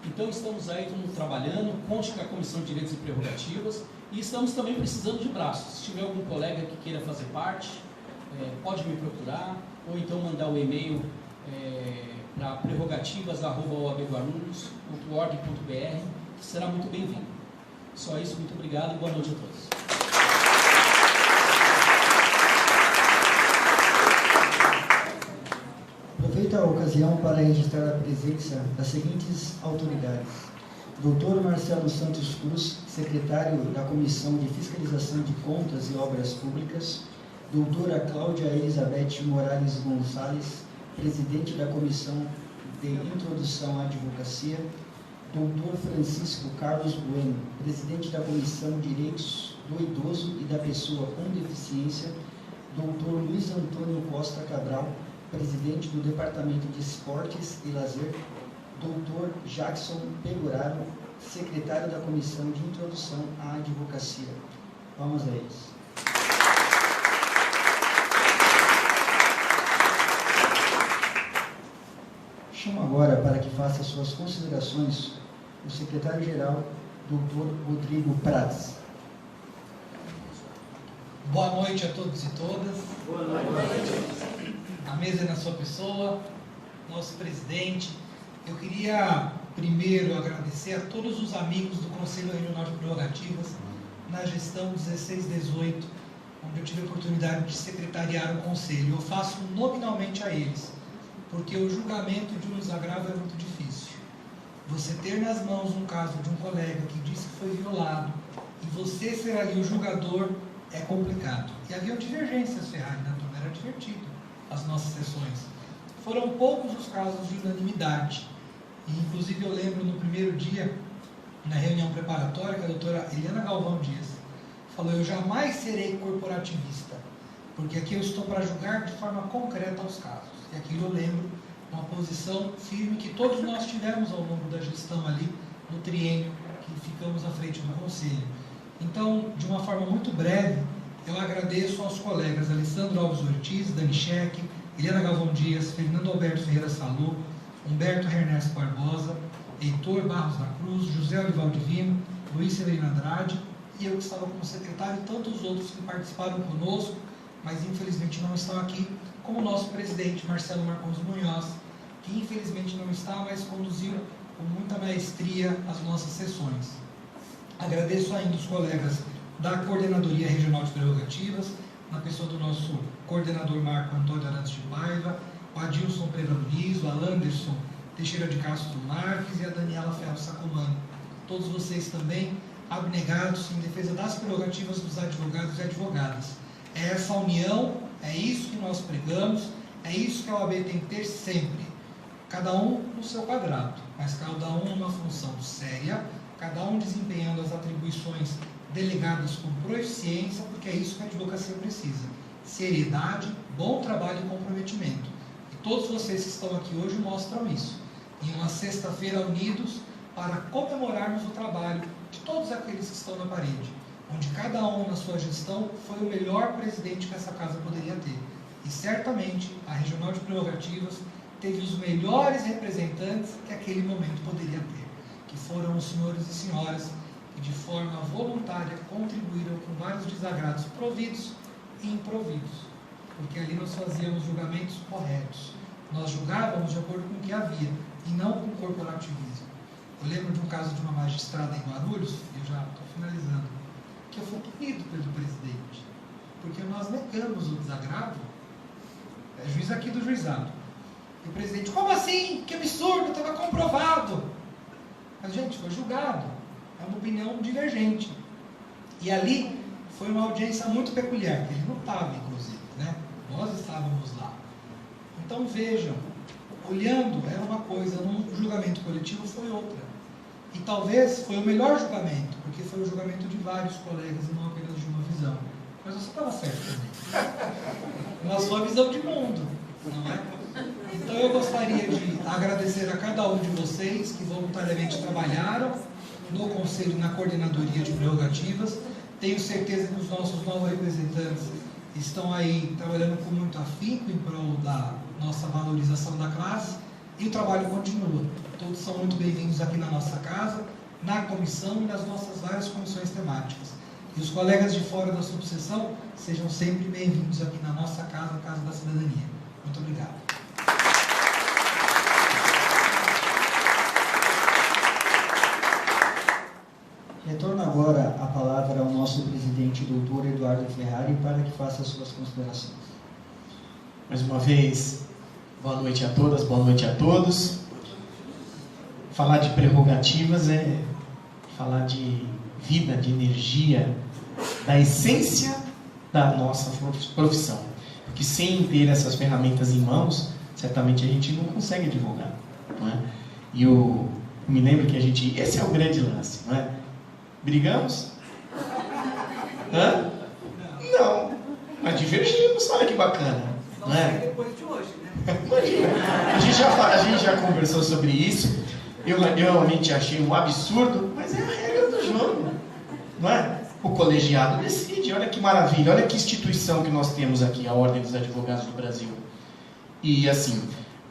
Então estamos aí, todo mundo trabalhando, conte com a Comissão de Direitos e Prerrogativas e estamos também precisando de braços. Se tiver algum colega que queira fazer parte, pode me procurar ou então mandar o e-mail para prerrogativas@oabguarulhos.org.br, que será muito bem-vindo. Só isso, muito obrigado e boa noite a todos. Aproveito a ocasião para registrar a presença das seguintes autoridades: Dr. Marcelo Santos Cruz, secretário da Comissão de Fiscalização de Contas e Obras Públicas; doutora Cláudia Elizabeth Morales Gonçalves, presidente da Comissão de Introdução à Advocacia; Dr. Francisco Carlos Bueno, presidente da Comissão de Direitos do Idoso e da Pessoa com Deficiência; Dr. Luiz Antônio Costa Cabral, presidente do Departamento de Esportes e Lazer; Dr. Jackson Pegoraro, secretário da Comissão de Introdução à Advocacia. Vamos a eles. Chamo agora para que faça suas considerações o secretário-geral, Dr. Rodrigo Prats. Boa noite a todos e todas. Boa noite. A mesa é na sua pessoa, nosso presidente. Eu queria primeiro agradecer a todos os amigos do Conselho Regional de Prerrogativas na gestão 16-18, onde eu tive a oportunidade de secretariar o Conselho. Eu faço nominalmente a eles, porque o julgamento de um desagravo é muito difícil. Você ter nas mãos um caso de um colega que disse que foi violado e você ser ali o julgador é complicado. E haviam divergências, Ferrari, na turma, era divertido as nossas sessões. foram poucos os casos de unanimidade. E, inclusive, eu lembro no primeiro dia, na reunião preparatória, que a doutora Eliana Galvão Dias falou: eu jamais serei corporativista, porque aqui eu estou para julgar de forma concreta os casos. E aquilo eu lembro, uma posição firme que todos nós tivemos ao longo da gestão ali, no triênio, que ficamos à frente do Conselho. Então, de uma forma muito breve, eu agradeço aos colegas Alessandro Alves Ortiz, Dani Scheck, Eliana Galvão Dias, Fernando Alberto Ferreira Salô, Humberto Ernesto Barbosa, Heitor Barros da Cruz, José Olival Divino, Luiz Severino Andrade, e eu que estava como secretário, e tantos outros que participaram conosco, mas infelizmente não estão aqui, como o nosso presidente Marcelo Marcos Munhoz, que infelizmente não está, mas conduziu com muita maestria as nossas sessões. Agradeço ainda os colegas da Coordenadoria Regional de Prerrogativas, na pessoa do nosso coordenador Marco Antônio Arantes de Paiva, o Adilson Pereira Luiz, o Alanderson Teixeira de Castro Marques e a Daniela Ferro Sacomani. Todos vocês também abnegados em defesa das prerrogativas dos advogados e advogadas. É essa união, é isso que nós pregamos, é isso que a OAB tem que ter sempre. Cada um no seu quadrado, mas cada um numa função séria, cada um desempenhando as atribuições delegadas com proficiência, porque é isso que a advocacia precisa. Seriedade, bom trabalho e comprometimento. E todos vocês que estão aqui hoje mostram isso. Em uma sexta-feira unidos para comemorarmos o trabalho de todos aqueles que estão na parede, onde cada um na sua gestão foi o melhor presidente que essa casa poderia ter. E certamente a Regional de Prerrogativas teve os melhores representantes que aquele momento poderia ter, que foram os senhores e senhoras que de forma voluntária contribuíram com vários desagrados providos e improvidos, porque ali nós fazíamos julgamentos corretos, nós julgávamos de acordo com o que havia e não com corporativismo. Eu lembro de um caso de uma magistrada em Guarulhos, eu já estou finalizando, que eu fui punido pelo presidente, porque nós negamos o desagravo, é juiz aqui do juizado. E o presidente: como assim? Que absurdo, estava comprovado. Mas, gente, foi julgado. É uma opinião divergente. E ali foi uma audiência muito peculiar, que ele não estava, inclusive, né? Nós estávamos lá. Então, vejam, olhando era uma coisa, num julgamento coletivo foi outra. E talvez foi o melhor julgamento, porque foi o julgamento de vários colegas e não apenas de uma visão. Mas você estava certo também. Na sua visão de mundo, não é? Então eu gostaria de agradecer a cada um de vocês que voluntariamente trabalharam no Conselho, na Coordenadoria de Prerrogativas. Tenho certeza que os nossos novos representantes estão aí trabalhando com muito afinco em prol da nossa valorização da classe, e o trabalho continua. Todos são muito bem-vindos aqui na nossa casa, na comissão e nas nossas várias comissões temáticas. E os colegas de fora da subseção sejam sempre bem-vindos aqui na nossa casa, a Casa da Cidadania. Muito obrigado. Retorno agora a palavra ao nosso presidente, doutor Eduardo Ferrari, para que faça as suas considerações. Mais uma vez, boa noite a todas, boa noite a todos. Falar de prerrogativas é falar de vida, de energia, da essência da nossa profissão. Porque sem ter essas ferramentas em mãos, certamente a gente não consegue advogar, não é? E eu me lembro que esse é o grande lance, não é? Brigamos? Hã? Não, mas divergimos, olha que bacana, não é? Depois de hoje, né? Imagina, a gente já conversou sobre isso. Eu realmente achei um absurdo, mas é a regra do jogo, não é? O colegiado decide, olha que maravilha, olha que instituição que nós temos aqui, a Ordem dos Advogados do Brasil. E assim,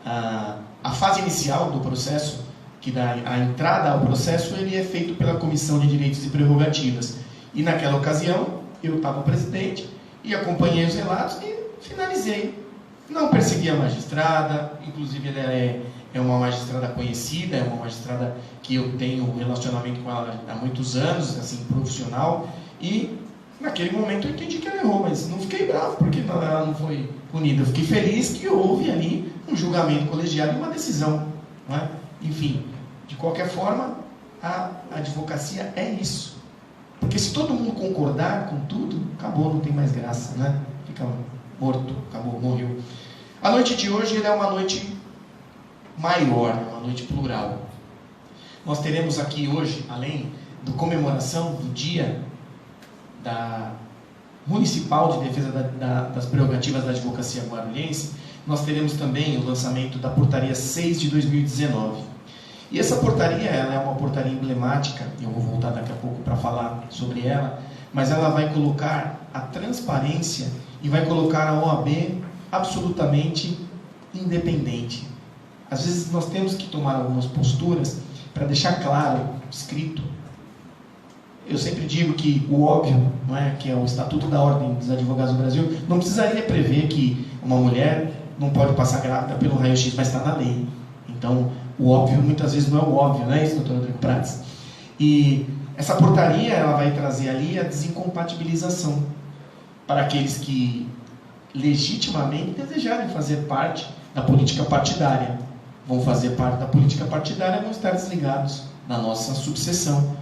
a fase inicial do processo, que dá a entrada ao processo, ele é feito pela Comissão de Direitos e Prerrogativas. E naquela ocasião, eu estava presidente e acompanhei os relatos e finalizei. Não persegui a magistrada, inclusive ela é uma magistrada conhecida, é uma magistrada que eu tenho um relacionamento com ela há muitos anos, assim, profissional, e naquele momento eu entendi que ela errou, mas não fiquei bravo porque ela não foi punida. Eu fiquei feliz que houve ali um julgamento colegiado e uma decisão, não é? Enfim, de qualquer forma, a advocacia é isso. Porque se todo mundo concordar com tudo, acabou, não tem mais graça, né? Fica morto, acabou, morreu. A noite de hoje ela é uma noite maior, uma noite plural. Nós teremos aqui hoje, além da comemoração do Dia da Municipal de Defesa das Prerrogativas da Advocacia Guarulhense, nós teremos também o lançamento da Portaria 6 de 2019. E essa portaria, ela é uma portaria emblemática, eu vou voltar daqui a pouco para falar sobre ela, mas ela vai colocar a transparência e vai colocar a OAB absolutamente independente. Às vezes nós temos que tomar algumas posturas para deixar claro, escrito. Eu sempre digo que o óbvio, não é, que é o Estatuto da Ordem dos Advogados do Brasil, não precisaria prever que uma mulher não pode passar grávida pelo raio-x, mas está na lei. Então, o óbvio muitas vezes não é o óbvio, não é isso, doutor Rodrigo Prates? E essa portaria, ela vai trazer ali a desincompatibilização para aqueles que legitimamente desejarem fazer parte da política partidária. Vão fazer parte da política partidária, vão estar desligados da nossa subseção.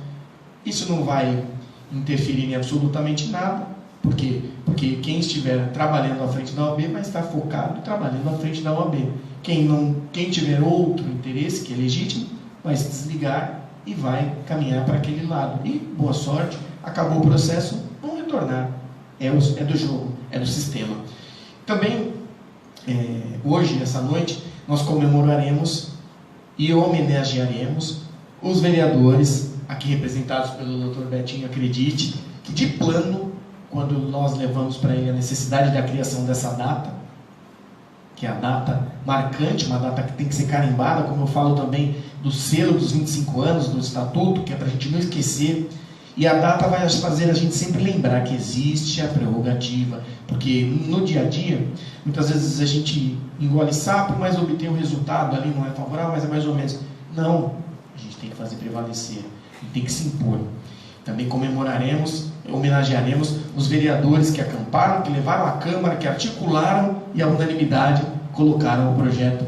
Isso não vai interferir em absolutamente nada. Por quê? Porque quem estiver trabalhando à frente da OAB vai estar focado trabalhando à frente da OAB. Quem tiver outro interesse, que é legítimo, vai se desligar e vai caminhar para aquele lado. E, boa sorte, acabou o processo, vão retornar. É do jogo, é do sistema. Também, hoje, essa noite, nós comemoraremos e homenagearemos os vereadores, aqui representados pelo Dr. Betinho, acredite, que de plano, quando nós levamos para ele a necessidade da criação dessa data, que é a data marcante, uma data que tem que ser carimbada, como eu falo também do selo dos 25 anos do Estatuto, que é para a gente não esquecer, e a data vai fazer a gente sempre lembrar que existe a prerrogativa, porque no dia a dia, muitas vezes a gente engole sapo, mas obtém um resultado ali, não é favorável, mas é mais ou menos. Não, a gente tem que fazer prevalecer, tem que se impor. Também comemoraremos, homenagearemos os vereadores que acamparam, que levaram à Câmara, que articularam e, à unanimidade, colocaram o projeto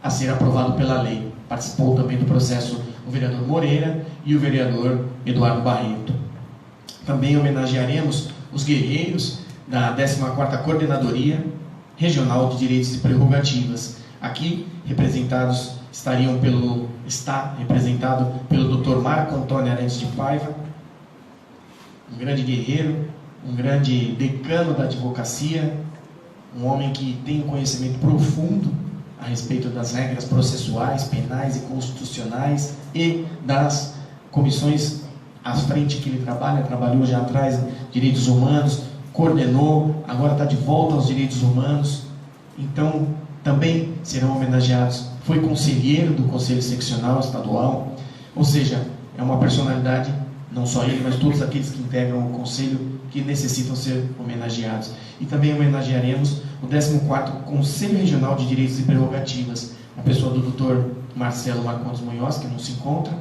a ser aprovado pela lei. Participou também do processo o vereador Moreira e o vereador Eduardo Barreto. Também homenagearemos os guerreiros da 14ª Coordenadoria Regional de Direitos e Prerrogativas. Aqui está representado pelo Dr. Marco Antônio Arantes de Paiva, um grande guerreiro, um grande decano da advocacia, um homem que tem um conhecimento profundo a respeito das regras processuais, penais e constitucionais e das comissões à frente que ele trabalhou já atrás, direitos humanos, coordenou, agora está de volta aos direitos humanos. Então, também serão homenageados. Foi conselheiro do Conselho Seccional Estadual, ou seja, é uma personalidade, não só ele, mas todos aqueles que integram o Conselho, que necessitam ser homenageados. E também homenagearemos o 14º Conselho Regional de Direitos e Prerrogativas, a pessoa do Dr. Marcelo Marcondes Munhoz, que não se encontra,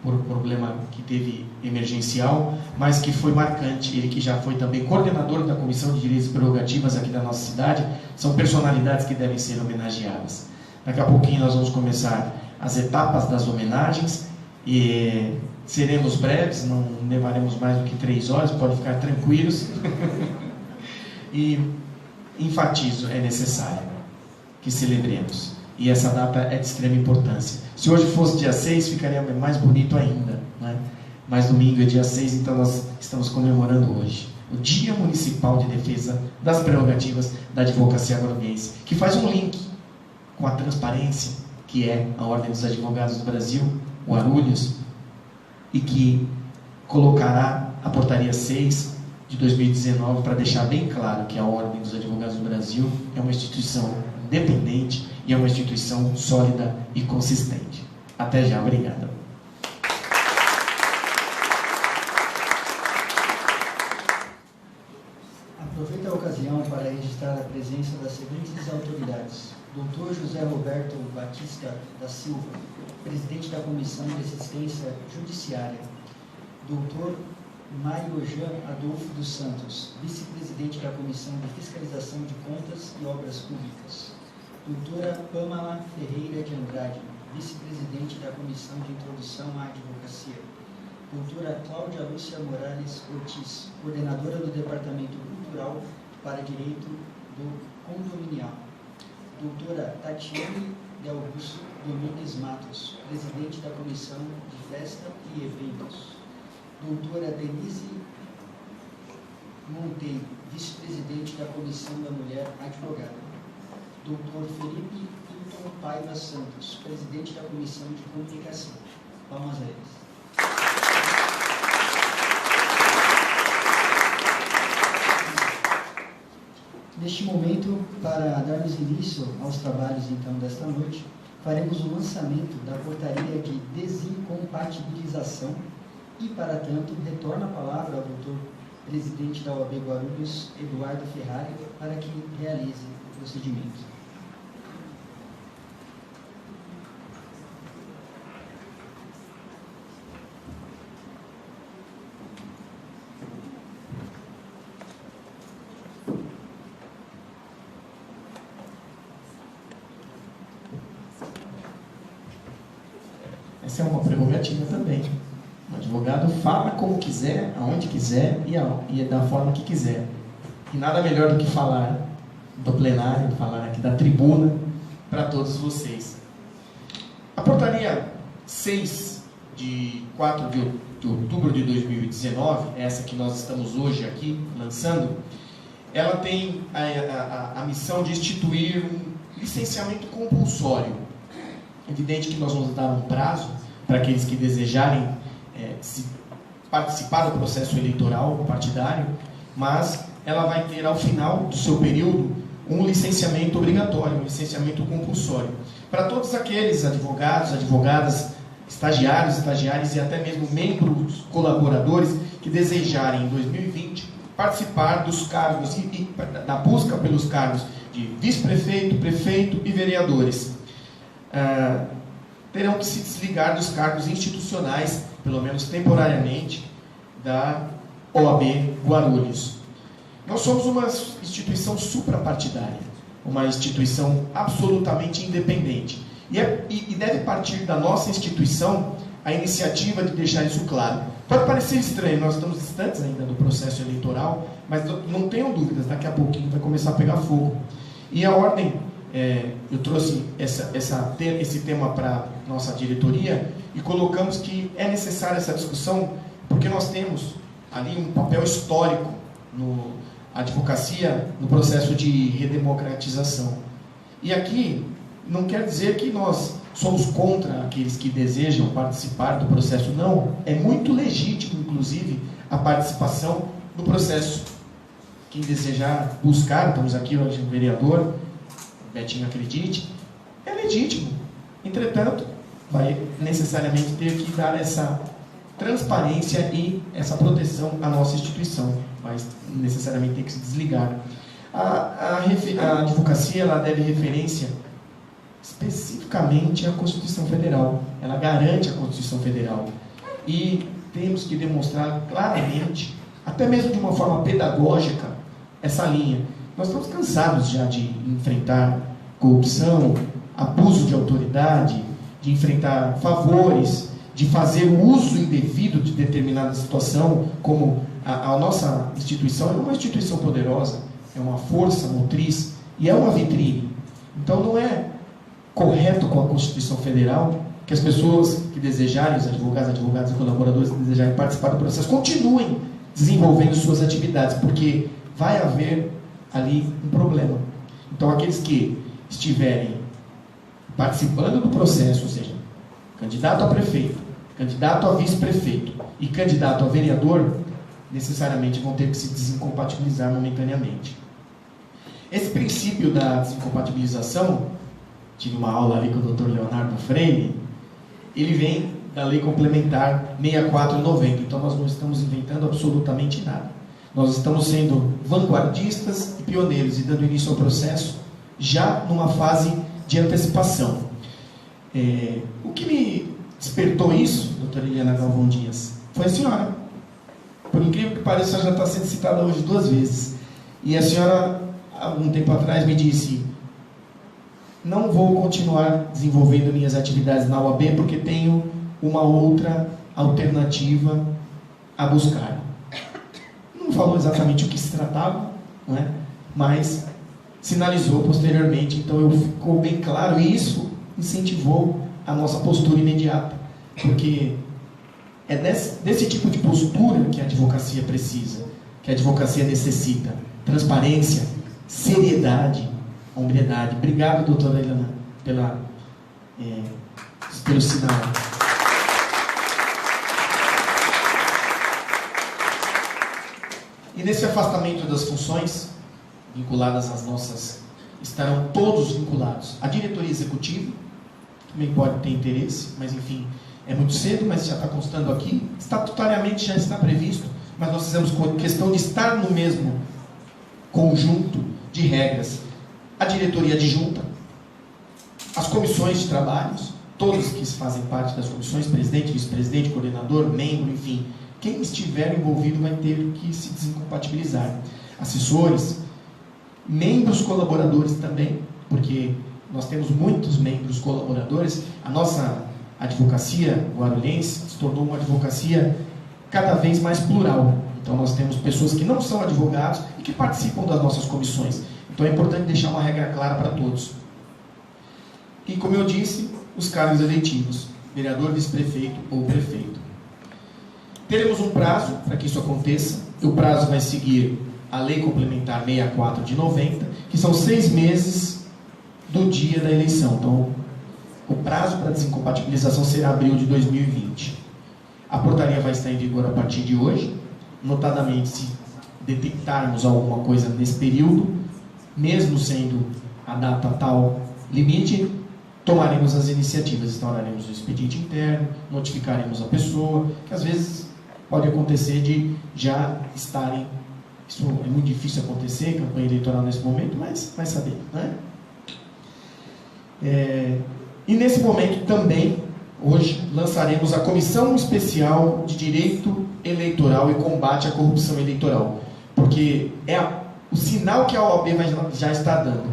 por um problema que teve emergencial, mas que foi marcante. Ele que já foi também coordenador da Comissão de Direitos e Prerrogativas aqui da nossa cidade, são personalidades que devem ser homenageadas. Daqui a pouquinho nós vamos começar as etapas das homenagens e seremos breves, não levaremos mais do que 3 horas, podem ficar tranquilos. E enfatizo, é necessário que celebremos. E essa data é de extrema importância. Se hoje fosse dia 6, ficaria mais bonito ainda, né? Mas domingo é dia 6, então nós estamos comemorando hoje o Dia Municipal de Defesa das Prerrogativas da Advocacia Guarulhense, que faz um link com a transparência, que é a Ordem dos Advogados do Brasil, o Arulhos, e que colocará a Portaria 6 de 2019 para deixar bem claro que a Ordem dos Advogados do Brasil é uma instituição independente e é uma instituição sólida e consistente. Até já, obrigado. Aproveito a ocasião para registrar a presença das seguintes autoridades: Dr. José Roberto Batista da Silva, presidente da Comissão de Assistência Judiciária; Dr. Mário Jean Adolfo dos Santos, vice-presidente da Comissão de Fiscalização de Contas e Obras Públicas; Doutora Pamela Ferreira de Andrade, vice-presidente da Comissão de Introdução à Advocacia; Doutora Cláudia Lúcia Morales Ortiz, coordenadora do Departamento Cultural para Direito do Condominial; doutora Tatiane de Augusto Domingues Matos, presidente da Comissão de Festa e Eventos. Doutora Denise Monteiro, vice-presidente da Comissão da Mulher Advogada. Doutor Felipe Hilton Paiva Santos, presidente da Comissão de Comunicação. Palmas a eles. Neste momento, para darmos início aos trabalhos então desta noite, faremos o lançamento da portaria de desincompatibilização e, para tanto, retorno a palavra ao doutor presidente da OAB Guarulhos, Eduardo Ferrari, para que realize o procedimento. Essa é uma prerrogativa também. O advogado fala como quiser, aonde quiser e da forma que quiser. E nada melhor do que falar do plenário, falar aqui da tribuna para todos vocês. A portaria 6 de 4 de outubro de 2019, essa que nós estamos hoje aqui lançando, ela tem a missão de instituir um licenciamento compulsório. É evidente que nós vamos dar um prazo para aqueles que desejarem participar do processo eleitoral partidário, mas ela vai ter ao final do seu período um licenciamento obrigatório, um licenciamento compulsório. Para todos aqueles advogados, advogadas, estagiários, estagiárias e até mesmo membros colaboradores que desejarem em 2020 participar dos cargos e da busca pelos cargos de vice-prefeito, prefeito e vereadores. Terão que se desligar dos cargos institucionais, pelo menos temporariamente, da OAB Guarulhos. Nós somos uma instituição suprapartidária, uma instituição absolutamente independente. E deve partir da nossa instituição a iniciativa de deixar isso claro. Pode parecer estranho, nós estamos distantes ainda do processo eleitoral, mas não tenham dúvidas, daqui a pouquinho vai começar a pegar fogo. E a ordem... eu trouxe esse tema para a nossa diretoria e colocamos que é necessária essa discussão porque nós temos ali um papel histórico na advocacia no processo de redemocratização. E aqui não quer dizer que nós somos contra aqueles que desejam participar do processo, não. É muito legítimo, inclusive, a participação no processo. Quem desejar buscar, estamos aqui hoje o vereador, Betinho acredite, é legítimo. Entretanto, vai necessariamente ter que dar essa transparência e essa proteção à nossa instituição. Vai necessariamente ter que se desligar. A advocacia ela deve referência especificamente à Constituição Federal. Ela garante a Constituição Federal. E temos que demonstrar claramente, até mesmo de uma forma pedagógica, essa linha. Nós estamos cansados já de enfrentar corrupção, abuso de autoridade, de enfrentar favores, de fazer o uso indevido de determinada situação, como a nossa instituição é uma instituição poderosa, é uma força motriz e é uma vitrine. Então não é correto com a Constituição Federal que as pessoas que desejarem, os advogados, advogadas e colaboradores que desejarem participar do processo, continuem desenvolvendo suas atividades, porque vai haver ali um problema. Então aqueles que estiverem participando do processo, ou seja, candidato a prefeito, candidato a vice-prefeito e candidato a vereador, necessariamente vão ter que se desincompatibilizar momentaneamente. Esse princípio da desincompatibilização, tive uma aula ali com o Dr. Leonardo Freire, ele vem da Lei Complementar 6490, então nós não estamos inventando absolutamente nada. Nós estamos sendo vanguardistas e pioneiros e dando início ao processo já numa fase de antecipação. O que me despertou isso, doutora Eliana Galvão Dias, foi a senhora. Por incrível que pareça, já está sendo citada hoje 2 vezes. E a senhora, há algum tempo atrás, me disse: não vou continuar desenvolvendo minhas atividades na OAB porque tenho uma outra alternativa a buscar. Não falou exatamente o que se tratava, não é? Mas sinalizou posteriormente. Então ficou bem claro, e isso incentivou a nossa postura imediata, porque é desse tipo de postura que a advocacia precisa, que a advocacia necessita: transparência, seriedade, hombridade. Obrigado, doutora Helena, pelo sinal. E nesse afastamento das funções vinculadas às nossas, estarão todos vinculados. A diretoria executiva também pode ter interesse, mas enfim, é muito cedo, mas já está constando aqui. Estatutariamente já está previsto, mas nós fizemos questão de estar no mesmo conjunto de regras. A diretoria adjunta, as comissões de trabalhos, todos que fazem parte das comissões, presidente, vice-presidente, coordenador, membro, enfim, quem estiver envolvido vai ter que se desincompatibilizar. Assessores, membros colaboradores também, porque nós temos muitos membros colaboradores. A nossa advocacia guarulhense se tornou uma advocacia cada vez mais plural. Então nós temos pessoas que não são advogados e que participam das nossas comissões. Então é importante deixar uma regra clara para todos. E como eu disse, os cargos eletivos: vereador, vice-prefeito ou prefeito. Teremos um prazo para que isso aconteça. O prazo vai seguir a Lei Complementar 64 de 90, que são 6 meses do dia da eleição. Então, o prazo para desincompatibilização será abril de 2020. A portaria vai estar em vigor a partir de hoje, notadamente se detectarmos alguma coisa nesse período, mesmo sendo a data tal limite, tomaremos as iniciativas, instauraremos o expediente interno, notificaremos a pessoa, que às vezes pode acontecer de já estarem. Isso é muito difícil acontecer, campanha eleitoral nesse momento, mas vai saber, né? E nesse momento também, hoje, lançaremos a Comissão Especial de Direito Eleitoral e Combate à Corrupção Eleitoral, porque é o sinal que a OAB já está dando: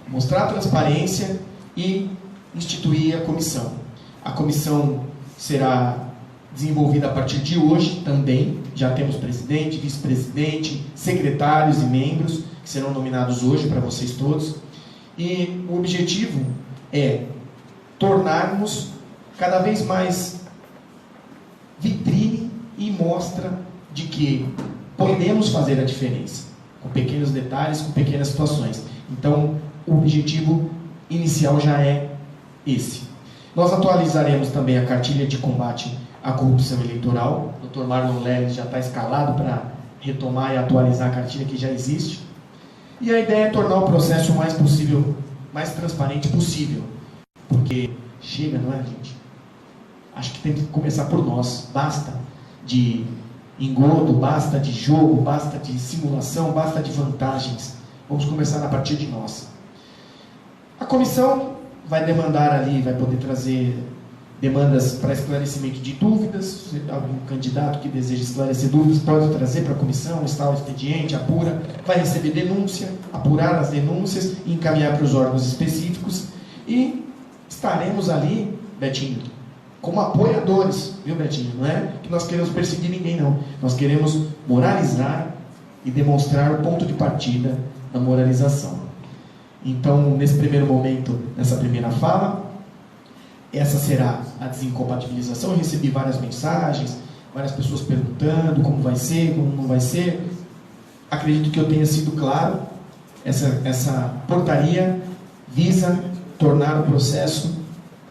mostrar transparência e instituir a comissão. A comissão será desenvolvida a partir de hoje também. Já temos presidente, vice-presidente, secretários e membros que serão nominados hoje para vocês todos. E o objetivo é tornarmos cada vez mais vitrine e mostra de que podemos fazer a diferença, com pequenos detalhes, com pequenas situações. Então, o objetivo inicial já é esse. Nós atualizaremos também a cartilha de combate à corrupção eleitoral. O Dr. Marlon Leles já está escalado para retomar e atualizar a cartilha que já existe. E a ideia é tornar o processo o mais possível, mais transparente possível. Porque chega, não é, gente? Acho que tem que começar por nós. Basta de engodo, basta de jogo, basta de simulação, basta de vantagens. Vamos começar a partir de nós. A comissão vai demandar ali, vai poder trazer demandas para esclarecimento de dúvidas. Algum candidato que deseja esclarecer dúvidas pode trazer para a comissão, está o expediente, apura, vai receber denúncia, apurar as denúncias e encaminhar para os órgãos específicos. E estaremos ali, Betinho, como apoiadores, viu, Betinho? Não é que nós queremos perseguir ninguém, não. Nós queremos moralizar e demonstrar o ponto de partida da moralização. Então, nesse primeiro momento, nessa primeira fala, essa será a desincompatibilização. Eu recebi várias mensagens, várias pessoas perguntando como vai ser, como não vai ser. Acredito que eu tenha sido claro. Essa portaria visa tornar o processo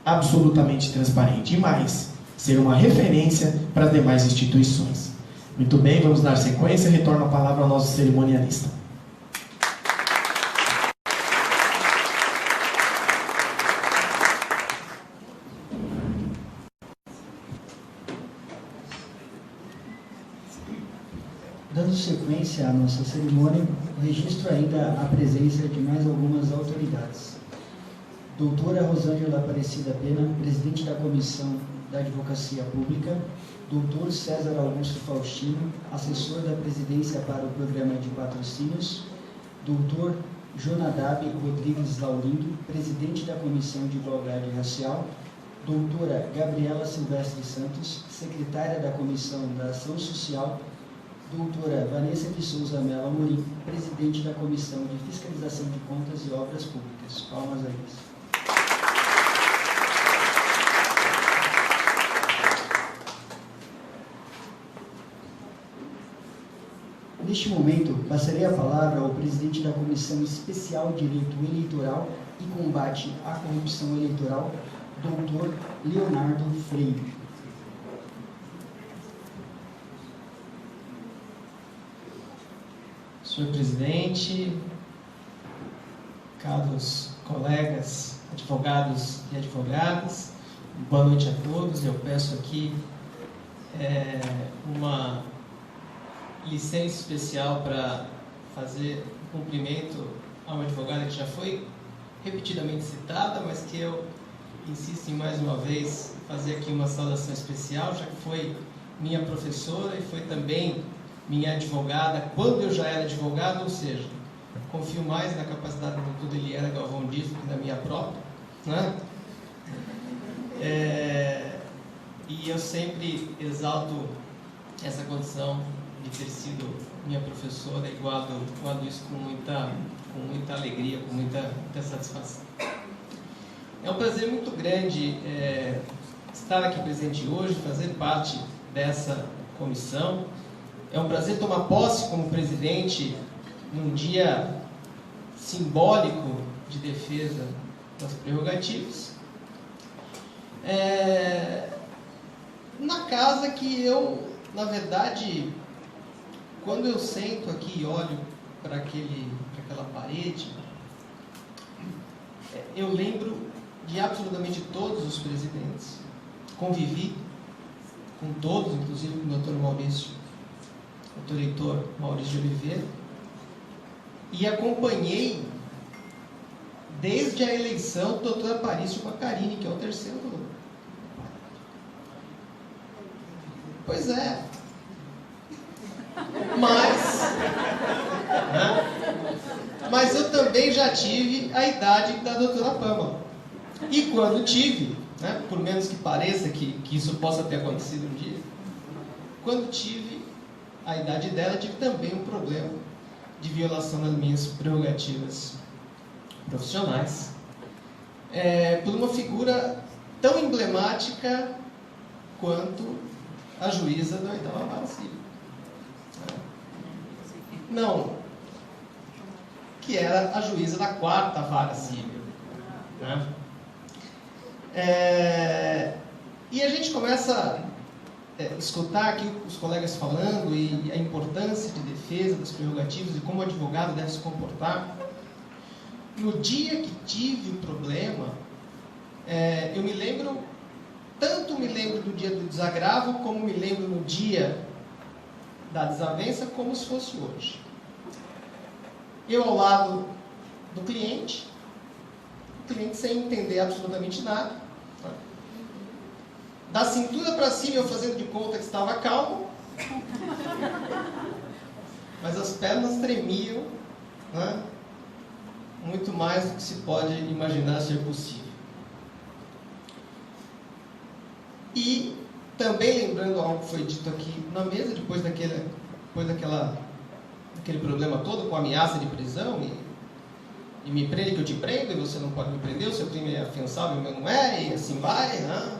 absolutamente transparente e mais, ser uma referência para as demais instituições. Muito bem, vamos dar sequência. Retorno a palavra ao nosso cerimonialista. Dando sequência à nossa cerimônia, registro ainda a presença de mais algumas autoridades. Doutora Rosângela Aparecida Pena, presidente da Comissão da Advocacia Pública. Doutor César Augusto Faustino, assessor da presidência para o programa de patrocínios. Doutor Jonadab Rodrigues Laurindo, presidente da Comissão de Igualdade Racial. Doutora Gabriela Silvestre Santos, secretária da Comissão da Ação Social. doutora Vanessa de Souza Mello Amorim, presidente da Comissão de Fiscalização de Contas e Obras Públicas. Palmas a eles. Neste momento, passarei a palavra ao presidente da Comissão Especial de Direito Eleitoral e Combate à Corrupção Eleitoral, doutor Leonardo Freire. Senhor presidente, caros colegas, advogados e advogadas, boa noite a todos. Eu peço aqui uma licença especial para fazer um cumprimento a uma advogada que já foi repetidamente citada, mas que eu insisto em mais uma vez fazer aqui uma saudação especial, já que foi minha professora e foi também minha advogada quando eu já era advogado, ou seja, confio mais na capacidade do doutor Eliera Galvão Dias do que na minha própria, né? E eu sempre exalto essa condição de ter sido minha professora e guardo isso com muita alegria, com muita satisfação. É um prazer muito grande estar aqui presente hoje, fazer parte dessa comissão. É um prazer tomar posse como presidente num dia simbólico de defesa das prerrogativas. Na casa que eu, na verdade, quando eu sento aqui e olho para aquela parede, eu lembro de absolutamente todos os presidentes. Convivi com todos, inclusive com o doutor Maurício, doutor Heitor Maurício de Oliveira, e acompanhei desde a eleição do doutor Aparício Bacarini, que é o terceiro do... Pois é. Mas eu também já tive a idade da doutora Pâmela. E quando tive, né, por menos que pareça que isso possa ter acontecido um dia, quando tive a idade dela, tive também um problema de violação das minhas prerrogativas profissionais, por uma figura tão emblemática quanto a juíza da 8ª Vara Civil. Não, que era a juíza da 4ª Vara Civil. Né? E a gente começa a escutar aqui os colegas falando e a importância de defesa das prerrogativas e como o advogado deve se comportar. No dia que tive o problema, eu me lembro, tanto me lembro do dia do desagravo, como me lembro no dia da desavença, como se fosse hoje. Eu ao lado do cliente, o cliente sem entender absolutamente nada, tá? Da cintura para cima eu fazendo de conta que estava calmo, mas as pernas tremiam, né? Muito mais do que se pode imaginar ser possível. E também lembrando algo que foi dito aqui na mesa, depois daquele problema todo com ameaça de prisão e me prende que eu te prendo e você não pode me prender, o seu crime é afiançável e o meu não é, e assim vai, né?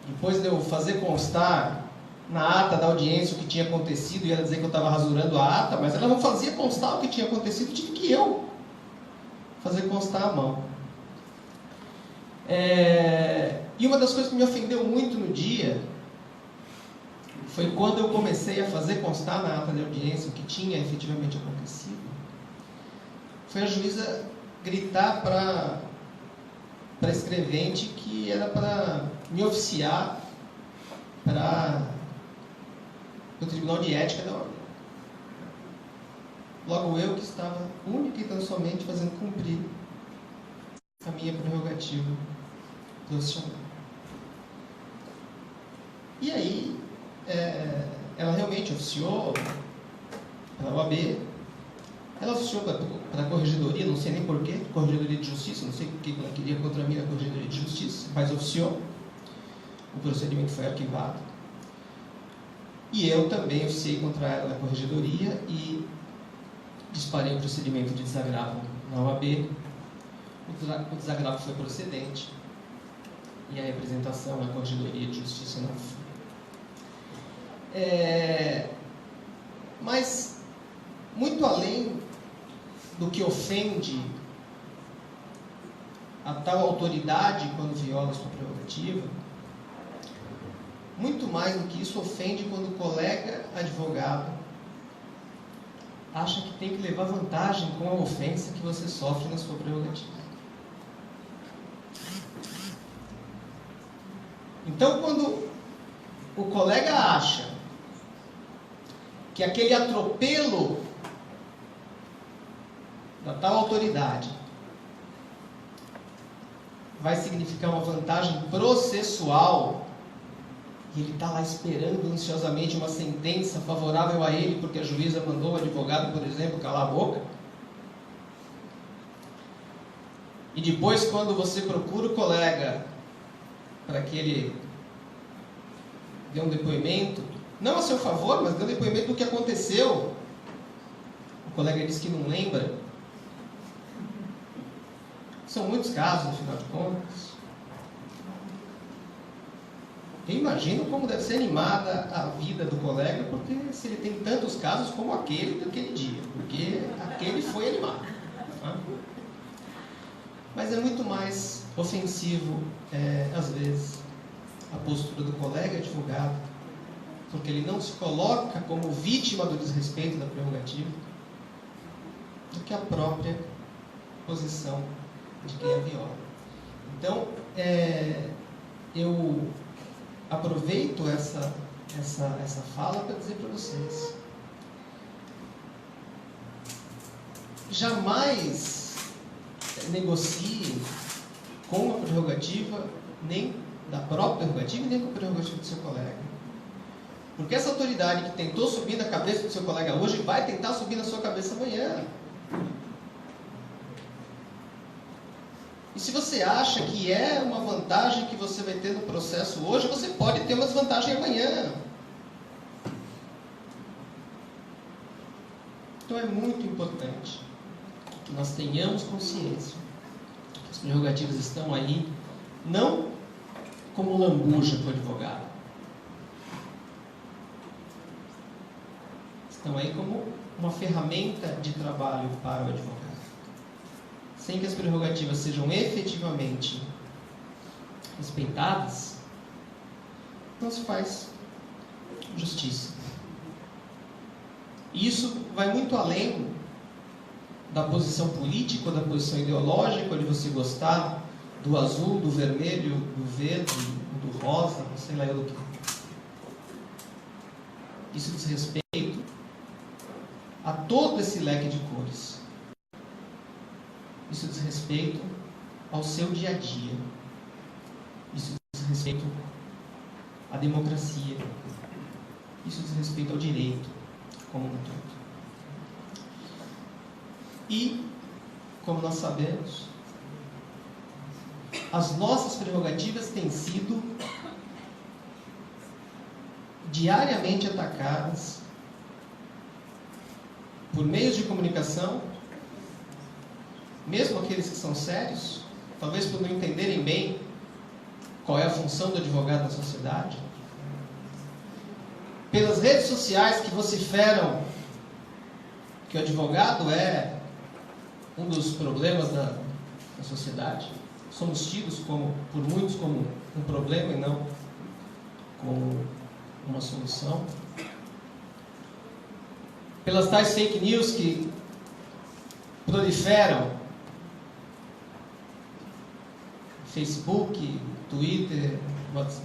Depois de eu fazer constar na ata da audiência o que tinha acontecido e ela dizer que eu estava rasurando a ata, mas ela não fazia constar o que tinha acontecido, tive que eu fazer constar à mão. E uma das coisas que me ofendeu muito no dia foi quando eu comecei a fazer constar na ata de audiência o que tinha efetivamente acontecido. Foi a juíza gritar para a escrevente que era para me oficiar para o Tribunal de Ética da ordem. Logo eu que estava única e tão somente fazendo cumprir a minha prerrogativa profissional. E aí, ela realmente oficiou pela OAB, ela oficiou para a Corregedoria, não sei nem porquê, Corregedoria de Justiça, não sei o que ela queria contra mim na Corregedoria de Justiça, mas oficiou, o procedimento foi arquivado. E eu também oficiei contra ela na corregedoria e disparei um procedimento de desagravo na OAB. O desagravo foi procedente e a representação na Corregedoria de Justiça não foi. Mas, muito além do que ofende a tal autoridade quando viola sua prerrogativa, muito mais do que isso ofende quando o colega advogado acha que tem que levar vantagem com a ofensa que você sofre na sua prerrogativa. Então, quando o colega acha que aquele atropelo da tal autoridade vai significar uma vantagem processual, e ele está lá esperando ansiosamente uma sentença favorável a ele, porque a juíza mandou o advogado, por exemplo, calar a boca, e depois, quando você procura o colega para que ele dê um depoimento, não a seu favor, mas dê um depoimento do que aconteceu, o colega diz que não lembra. São muitos casos, afinal de contas. Eu imagino como deve ser animada a vida do colega, porque se ele tem tantos casos como aquele daquele dia, porque aquele foi animado. Tá? Mas é muito mais ofensivo, às vezes, a postura do colega advogado, porque ele não se coloca como vítima do desrespeito da prerrogativa, do que a própria posição de quem a viola. Então, eu aproveito essa fala para dizer para vocês: jamais negocie com a prerrogativa, nem da própria prerrogativa, nem com a prerrogativa do seu colega. Porque essa autoridade que tentou subir na cabeça do seu colega hoje vai tentar subir na sua cabeça amanhã. E se você acha que é uma vantagem que você vai ter no processo hoje, você pode ter uma desvantagem amanhã. Então é muito importante que nós tenhamos consciência que as prerrogativas estão aí não como lambuja para o advogado. Estão aí como uma ferramenta de trabalho para o advogado. Sem que as prerrogativas sejam efetivamente respeitadas, não se faz justiça. E isso vai muito além da posição política ou da posição ideológica, ou de você gostar do azul, do vermelho, do verde, do rosa, sei lá eu do que. Isso diz respeito a todo esse leque de cores. Isso diz respeito ao seu dia a dia. Isso diz respeito à democracia. Isso diz respeito ao direito como um todo. E, como nós sabemos, as nossas prerrogativas têm sido diariamente atacadas por meios de comunicação, mesmo aqueles que são sérios, talvez por não entenderem bem qual é a função do advogado na sociedade, pelas redes sociais que vociferam que o advogado é um dos problemas da sociedade. Somos tidos por muitos como um problema e não como uma solução. Pelas tais fake news que proliferam Facebook, Twitter,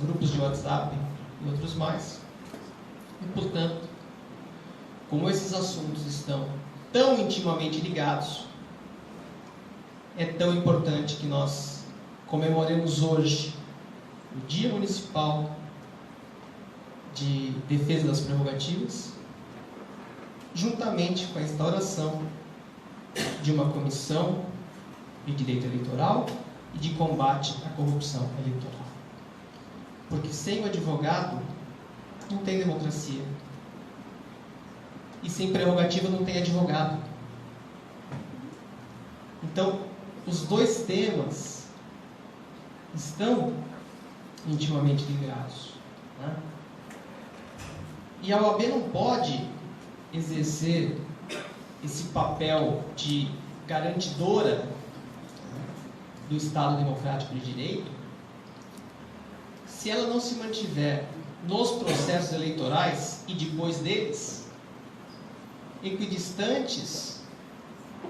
grupos de WhatsApp e outros mais. E, portanto, como esses assuntos estão tão intimamente ligados, é tão importante que nós comemoremos hoje o Dia Municipal de Defesa das Prerrogativas, juntamente com a instauração de uma comissão de direito eleitoral e de combate à corrupção eleitoral. Porque sem o advogado, não tem democracia. E sem prerrogativa não tem advogado. Então, os dois temas estão intimamente ligados, né? E a OAB não pode exercer esse papel de garantidora do Estado Democrático de Direito se ela não se mantiver nos processos eleitorais e depois deles equidistantes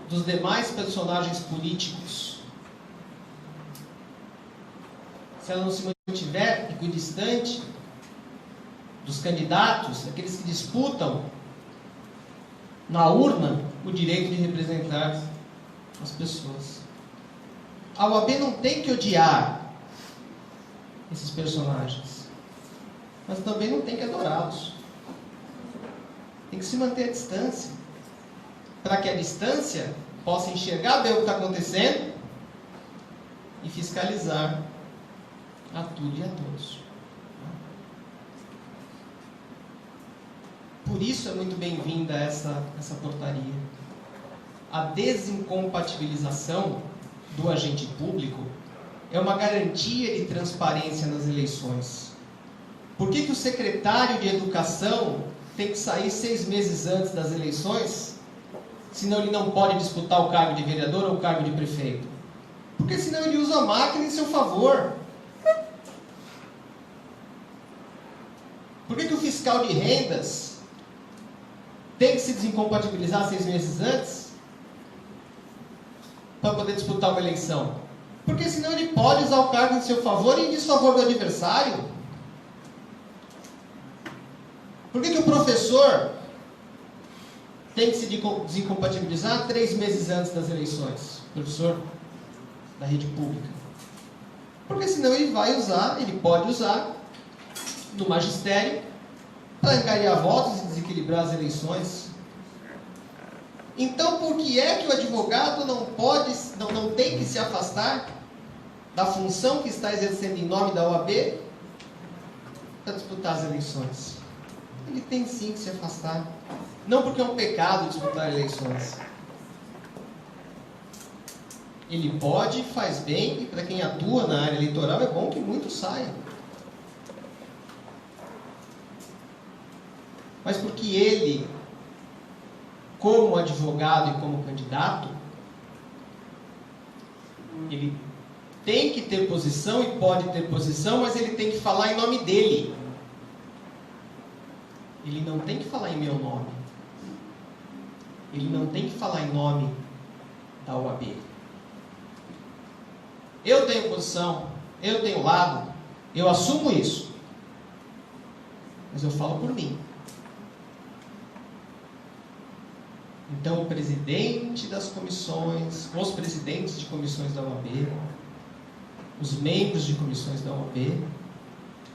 dos demais personagens políticos. Se ela não se mantiver equidistante dos candidatos, aqueles que disputam na urna o direito de representar as pessoas. A OAB não tem que odiar esses personagens, mas também não tem que adorá-los. Tem que se manter à distância, para que a distância possa enxergar bem o que está acontecendo e fiscalizar a tudo e a todos. Por isso é muito bem-vinda essa portaria. A desincompatibilização do agente público é uma garantia de transparência nas eleições. Por que o secretário de Educação tem que sair 6 meses antes das eleições, senão ele não pode disputar o cargo de vereador ou o cargo de prefeito? Porque senão ele usa a máquina em seu favor. Por que o fiscal de rendas tem que se desincompatibilizar 6 meses antes para poder disputar uma eleição? Porque senão ele pode usar o cargo em seu favor e em desfavor do adversário. Por que o professor tem que se desincompatibilizar 3 meses antes das eleições? Professor da rede pública. Porque senão ele pode usar no magistério para angariar votos e desequilibrar as eleições. Então, por que é que o advogado não tem que se afastar da função que está exercendo em nome da OAB para disputar as eleições? Ele tem sim que se afastar. Não porque é um pecado disputar eleições. Ele pode, faz bem, e para quem atua na área eleitoral é bom que muitos saiam. Mas porque ele, como advogado e como candidato, ele tem que ter posição e pode ter posição, mas ele tem que falar em nome dele. Ele não tem que falar em meu nome. Ele não tem que falar em nome da OAB. Eu tenho posição, eu tenho lado, eu assumo isso. Mas eu falo por mim. Então, o presidente das comissões, os presidentes de comissões da OAB, os membros de comissões da OAB,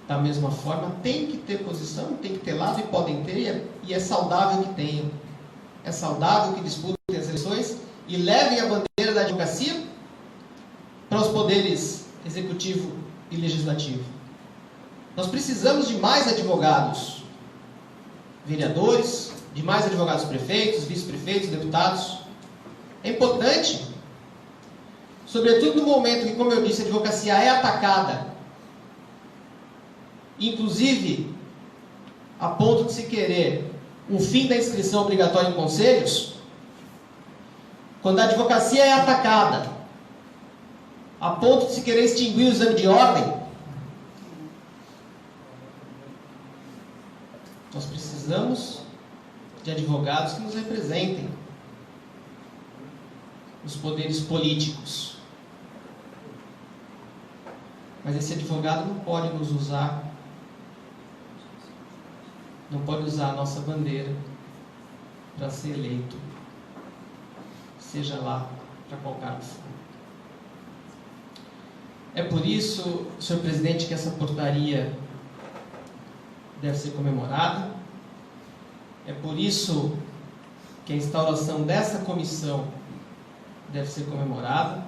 da mesma forma, tem que ter posição, tem que ter lado e podem ter, e é saudável que tenham. É saudável que disputem as eleições e levem a bandeira da advocacia para os poderes executivo e legislativo. Nós precisamos de mais advogados, vereadores, de mais advogados prefeitos, vice-prefeitos, deputados. É importante, sobretudo no momento que, como eu disse, a advocacia é atacada, inclusive a ponto de se querer o fim da inscrição obrigatória em conselhos. Quando a advocacia é atacada a ponto de se querer extinguir o exame de ordem, nós precisamos de advogados que nos representem nos poderes políticos. Mas esse advogado não pode nos usar, não pode usar a nossa bandeira para ser eleito, seja lá para qual cargo for. É por isso, senhor presidente, que essa portaria deve ser comemorada. É por isso que a instauração dessa comissão deve ser comemorada,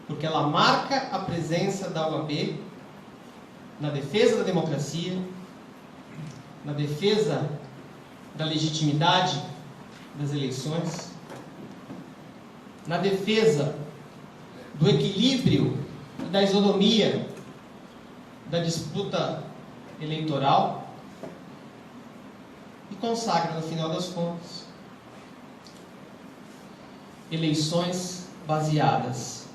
porque ela marca a presença da OAB na defesa da democracia, na defesa da legitimidade das eleições, na defesa do equilíbrio e da isonomia da disputa eleitoral e consagra, no final das contas, eleições baseadas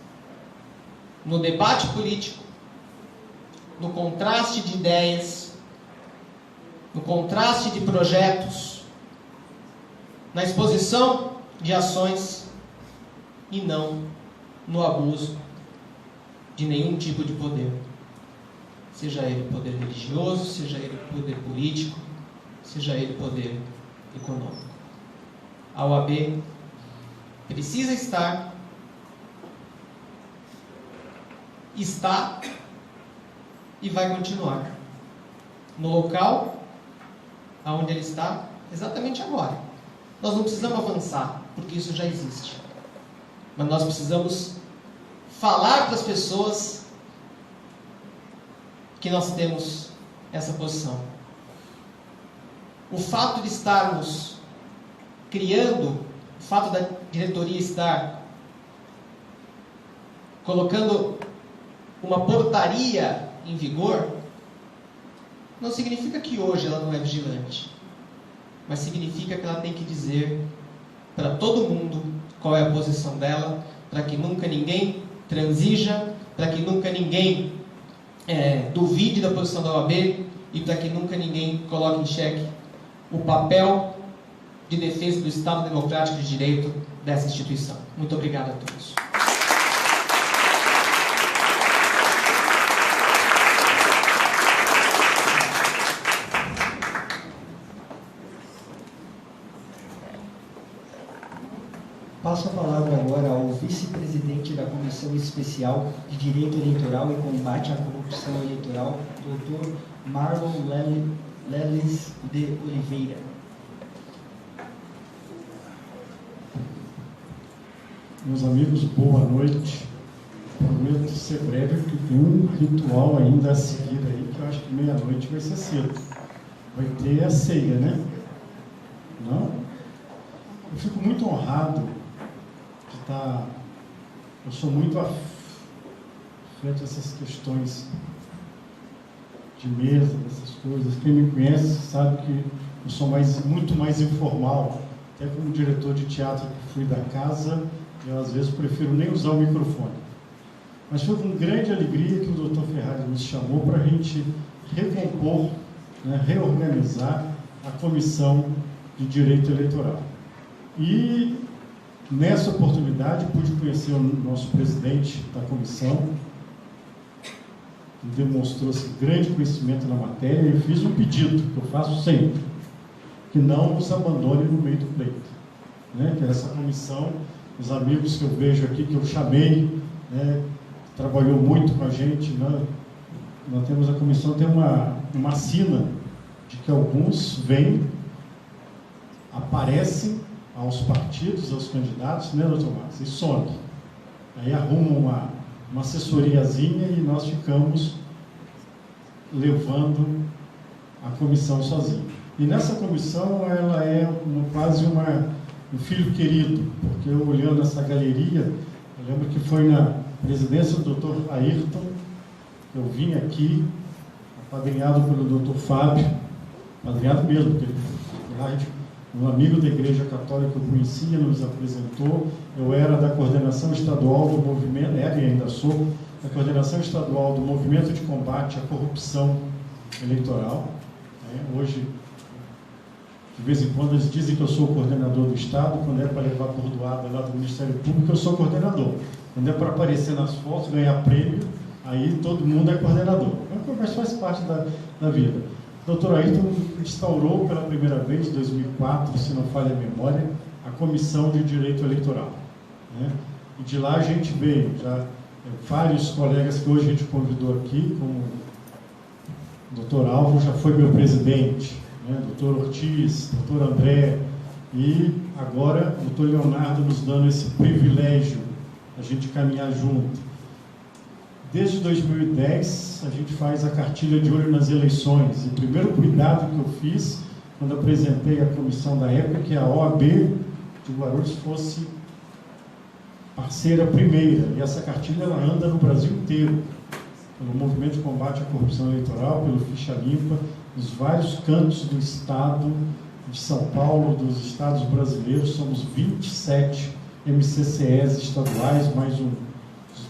no debate político, no contraste de ideias, no contraste de projetos, na exposição de ações e não no abuso de nenhum tipo de poder. Seja ele poder religioso, seja ele poder político, seja ele poder econômico. A OAB precisa estar, está e vai continuar no local aonde ele está exatamente agora. Nós não precisamos avançar, porque isso já existe. Mas nós precisamos falar para as pessoas que nós temos essa posição. O fato de estarmos criando, o fato da diretoria estar colocando uma portaria em vigor, não significa que hoje ela não é vigilante, mas significa que ela tem que dizer para todo mundo qual é a posição dela, para que nunca ninguém transija, para que nunca ninguém duvide da posição da OAB e para que nunca ninguém coloque em xeque o papel de defesa do Estado Democrático de Direito dessa instituição. Muito obrigado a todos. Passo a palavra agora ao vice-presidente da Comissão Especial de Direito Eleitoral e Combate à Corrupção Eleitoral, Dr. Marlon Leles de Oliveira. Meus amigos, boa noite. Prometo ser breve, porque tem um ritual ainda a seguir aí, que eu acho que meia-noite vai ser cedo. Vai ter a ceia, né? Não? Eu fico muito honrado de estar... Eu sou muito afeto a essas questões de mesa, dessas coisas. Quem me conhece sabe que eu sou muito mais informal. Até como diretor de teatro que fui da casa, eu às vezes prefiro nem usar o microfone. Mas foi com grande alegria que o Dr. Ferrari nos chamou para a gente recompor, né, reorganizar a Comissão de Direito Eleitoral. E nessa oportunidade pude conhecer o nosso presidente da comissão, que demonstrou esse grande conhecimento na matéria, e eu fiz um pedido, que eu faço sempre, que não nos abandone no meio do pleito. Né? Que essa comissão, os amigos que eu vejo aqui, que eu chamei, né, trabalhou muito com a gente, né? Nós temos a comissão, tem uma sina de que alguns vêm, aparecem aos partidos, aos candidatos, né, doutor Marcos, e some. Aí arrumam uma assessoriazinha e nós ficamos levando a comissão sozinho. E nessa comissão, ela é quase um filho querido, porque eu olhando essa galeria, eu lembro que foi na presidência do Dr. Ayrton, eu vim aqui, apadrinhado pelo Dr. Fábio, apadrinhado mesmo, porque ele, um amigo da Igreja Católica que eu conhecia, nos apresentou. Eu era da coordenação estadual do movimento, era e ainda sou, da coordenação estadual do movimento de combate à corrupção eleitoral. Hoje, de vez em quando, eles dizem que eu sou o coordenador do Estado. Quando é para levar bordoada lá do Ministério Público, eu sou coordenador. Quando é para aparecer nas fotos, ganhar prêmio, aí todo mundo é coordenador. Mas faz parte da vida. O doutor Ayrton instaurou pela primeira vez, em 2004, se não falha a memória, a Comissão de Direito Eleitoral. Né? E de lá a gente veio, já vários colegas que hoje a gente convidou aqui, como o doutor Alvo já foi meu presidente, né? Doutor Ortiz, doutor André, e agora o doutor Leonardo nos dando esse privilégio, a gente caminhar junto. Desde 2010, a gente faz a cartilha de olho nas eleições. E o primeiro cuidado que eu fiz, quando apresentei a comissão da época, que a OAB de Guarulhos fosse parceira primeira. E essa cartilha ela anda no Brasil inteiro, pelo Movimento de Combate à Corrupção Eleitoral, pelo Ficha Limpa, nos vários cantos do estado de São Paulo, dos estados brasileiros. Somos 27 MCCEs estaduais, mais uns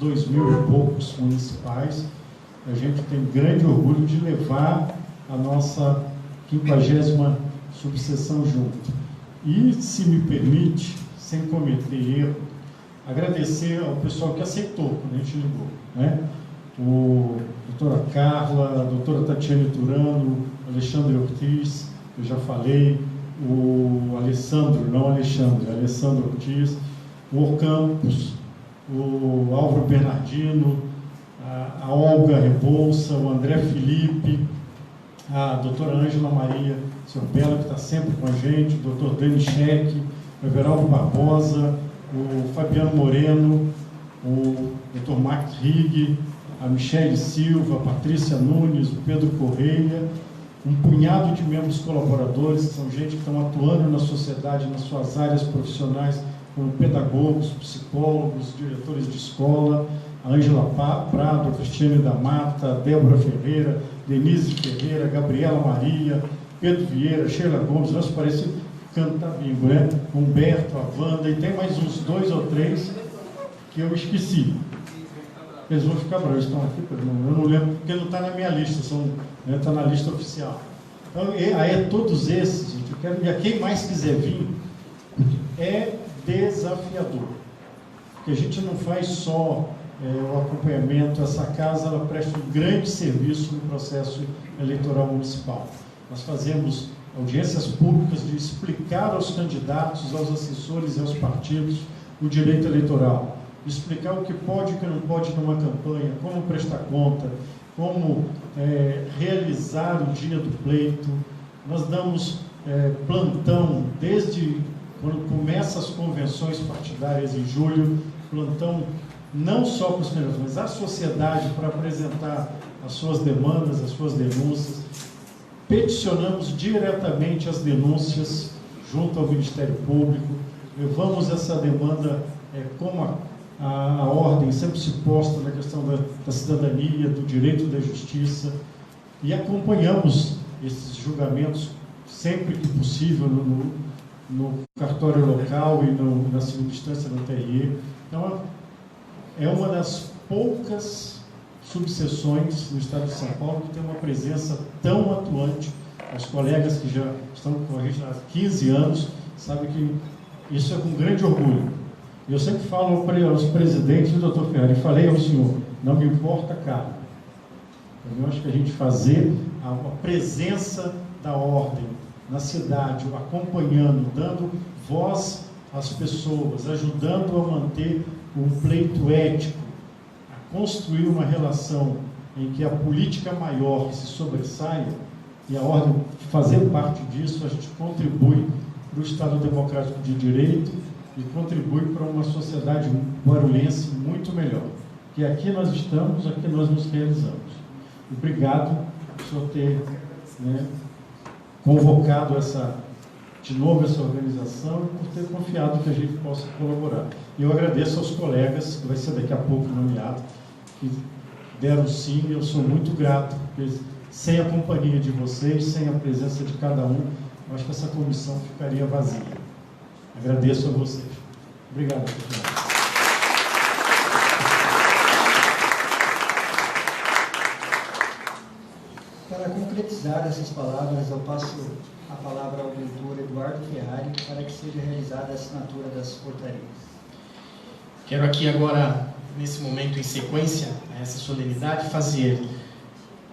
2.000 e poucos municipais. A gente tem grande orgulho de levar a nossa 50ª subseção junto. E, se me permite, sem cometer erro, agradecer ao pessoal que aceitou quando a gente ligou, né? O doutora Carla, a doutora Tatiane Turano, Alexandre Ortiz, eu já falei, o Alessandro, não Alexandre, Alessandro Ortiz, o Orcampos, o Álvaro Bernardino, a Olga Rebouça, o André Felipe, a doutora Ângela Maria Sorbella, que está sempre com a gente, o doutor Dani Scheck, o Everaldo Barbosa, o Fabiano Moreno, o doutor Max Rigg, a Michele Silva, a Patrícia Nunes, o Pedro Correia, um punhado de membros colaboradores, que são gente que estão atuando na sociedade, nas suas áreas profissionais, como pedagogos, psicólogos, diretores de escola, a Ângela Prado, a Cristiane da Mata, a Débora Ferreira, Denise Ferreira, Gabriela Maria, Pedro Vieira, Sheila Gomes, nós parece canta bingo, né? Humberto, a Wanda, e tem mais uns 2 ou 3 que eu esqueci. Eles vão ficar bravos, estão aqui, eu não lembro, porque não está na minha lista, está na lista oficial. Então, aí todos esses, gente, eu quero, e a quem mais quiser vir, é desafiador. Porque a gente não faz só o acompanhamento, essa casa ela presta um grande serviço no processo eleitoral municipal. Nós fazemos audiências públicas de explicar aos candidatos, aos assessores e aos partidos o direito eleitoral, explicar o que pode e o que não pode numa campanha, como prestar conta, como realizar o dia do pleito. Nós damos plantão desde quando começam as convenções partidárias em julho, plantão não só para os candidatos, mas à sociedade para apresentar as suas demandas, as suas denúncias. Peticionamos diretamente as denúncias junto ao Ministério Público, levamos essa demanda como a ordem sempre se posta na questão da cidadania, do direito da justiça, e acompanhamos esses julgamentos sempre que possível no cartório local e na segunda instância no TRE. Então, é uma das poucas subseções no estado de São Paulo que tem uma presença tão atuante. Os colegas que já estão com a gente há 15 anos sabem que isso é com grande orgulho. Eu sempre falo aos presidentes do Dr. Ferrari, e falei ao senhor, não me importa a cargo. Eu acho que a gente fazer a presença da ordem na cidade, acompanhando, dando voz às pessoas, ajudando a manter um pleito ético, a construir uma relação em que a política maior se sobressaia e a ordem fazer parte disso, a gente contribui para o Estado Democrático de Direito e contribui para uma sociedade guarulhense muito melhor. Que aqui nós estamos, aqui nós nos realizamos. Obrigado por senhor ter convocado de novo essa organização e por ter confiado que a gente possa colaborar. E eu agradeço aos colegas, que vai ser daqui a pouco nomeado, que deram sim. Eu sou muito grato, porque sem a companhia de vocês, sem a presença de cada um, eu acho que essa comissão ficaria vazia. Agradeço a vocês. Obrigado, professor. Para concretizar essas palavras, eu passo a palavra ao doutor Eduardo Ferrari para que seja realizada a assinatura das portarias. Quero aqui agora, nesse momento, em sequência a essa solenidade, fazer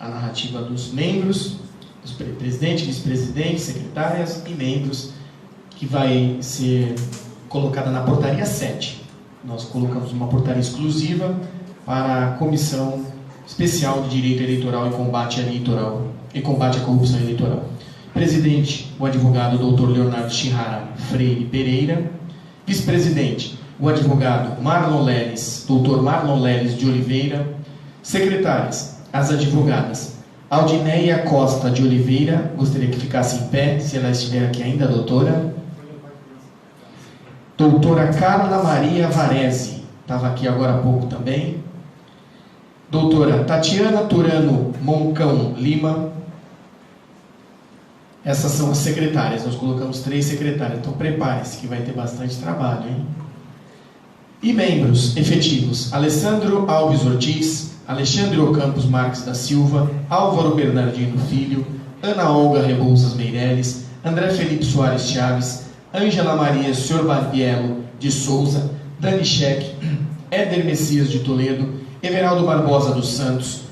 a narrativa dos membros, dos presidente, vice-presidente, secretárias e membros, que vai ser colocada na portaria 7. Nós colocamos uma portaria exclusiva para a Comissão Especial de Direito Eleitoral e Combate à Corrupção Eleitoral. Presidente, o advogado Dr. Leonardo Chihara Freire Pereira. Vice-presidente, o advogado Marlon Leles, Dr. Marlon Leles de Oliveira. Secretárias, as advogadas Aldineia Costa de Oliveira, gostaria que ficasse em pé, se ela estiver aqui ainda, doutora. Doutora Carla Maria Varese, estava aqui agora há pouco também. Doutora Tatiana Turano Moncão Lima. Essas são as secretárias, nós colocamos 3 secretárias, então prepare-se que vai ter bastante trabalho, hein? E membros efetivos: Alessandro Alves Ortiz, Alexandre Ocampos Marques da Silva, Álvaro Bernardino Filho, Ana Olga Rebouças Meireles, André Felipe Soares Chaves, Ângela Maria Sorbarbiello de Souza, Dani Scheck, Éder Messias de Toledo, Everaldo Barbosa dos Santos,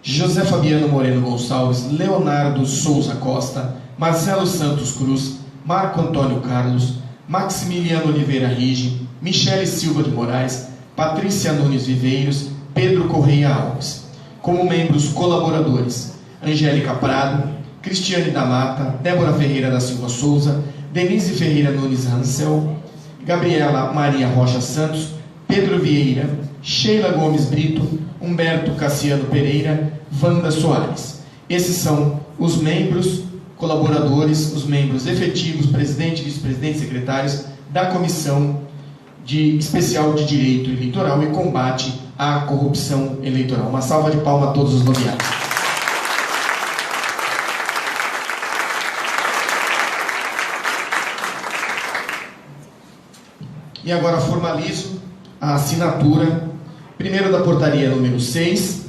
José Fabiano Moreno Gonçalves, Leonardo Souza Costa, Marcelo Santos Cruz, Marco Antônio Carlos, Maximiliano Oliveira Rigi, Michele Silva de Moraes, Patrícia Nunes Viveiros, Pedro Correia Alves. Como membros colaboradores: Angélica Prado, Cristiane da Mata, Débora Ferreira da Silva Souza, Denise Ferreira Nunes Hansel, Gabriela Maria Rocha Santos, Pedro Vieira, Sheila Gomes Brito, Humberto Cassiano Pereira, Wanda Soares. Esses são os membros colaboradores, os membros efetivos, presidente, vice-presidente, secretários da Comissão Especial de Direito Eleitoral e Combate à Corrupção Eleitoral. Uma salva de palmas a todos os nomeados. E agora formalizo a assinatura, primeiro da portaria número 6,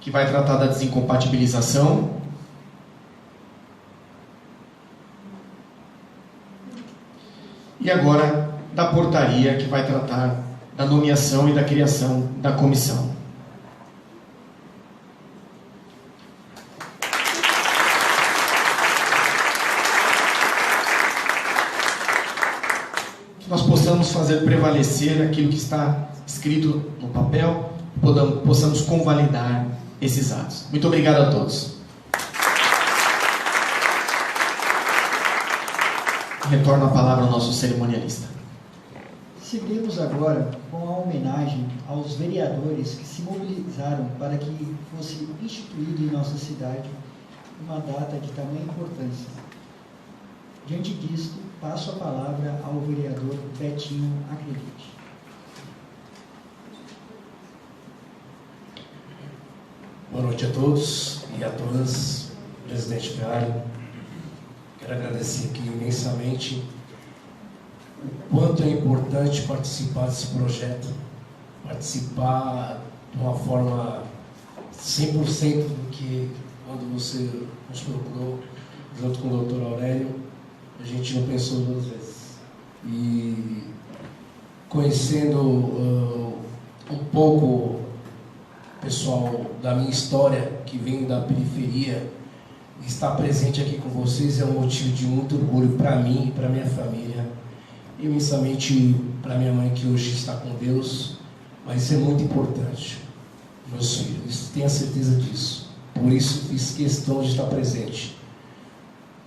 que vai tratar da desincompatibilização. E agora da portaria que vai tratar da nomeação e da criação da comissão. Que nós possamos fazer prevalecer aquilo que está escrito no papel, possamos convalidar esses atos. Muito obrigado a todos. Retorno a palavra ao nosso cerimonialista. Seguimos agora com a homenagem aos vereadores que se mobilizaram para que fosse instituído em nossa cidade uma data de tamanha importância. Diante disto, passo a palavra ao vereador Betinho Acredite. Boa noite a todos e a todas. Presidente Ferrari, quero agradecer aqui imensamente o quanto é importante participar desse projeto, participar de uma forma 100% do que quando você nos procurou, junto com o Dr. Aurélio, a gente não pensou 2 vezes. E conhecendo um pouco pessoal da minha história, que vem da periferia, estar presente aqui com vocês é um motivo de muito orgulho para mim e para minha família, e imensamente para minha mãe, que hoje está com Deus, mas isso é muito importante, meus filhos, tenha certeza disso. Por isso fiz questão de estar presente.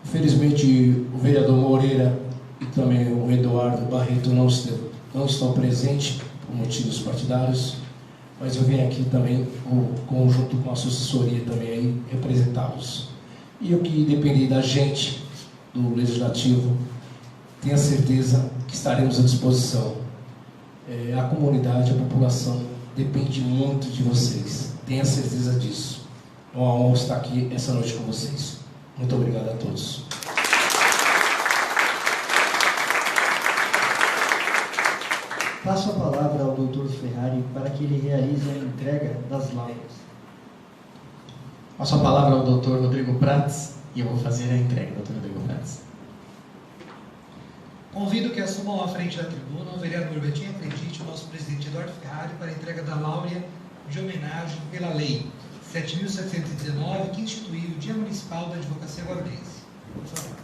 Infelizmente o vereador Moreira e também o Eduardo Barreto não estão presentes por motivos partidários, mas eu venho aqui também, junto com a assessoria também aí, representá-los. E o que depender da gente, do Legislativo, tenha certeza que estaremos à disposição. A comunidade, a população, depende muito de vocês. Tenha certeza disso. É uma honra estar aqui essa noite com vocês. Muito obrigado a todos. Passo a palavra ao Dr. Ferrari para que ele realize a entrega das laudas. Passo a palavra ao Dr. Rodrigo Prats e eu vou fazer a entrega, Dr. Rodrigo Prats. Convido que assumam à frente da tribuna o vereador Betinho Acredite, o nosso presidente Eduardo Ferrari, para a entrega da láurea de homenagem pela Lei 7.719, que instituiu o Dia Municipal da Advocacia Guardense. Por favor.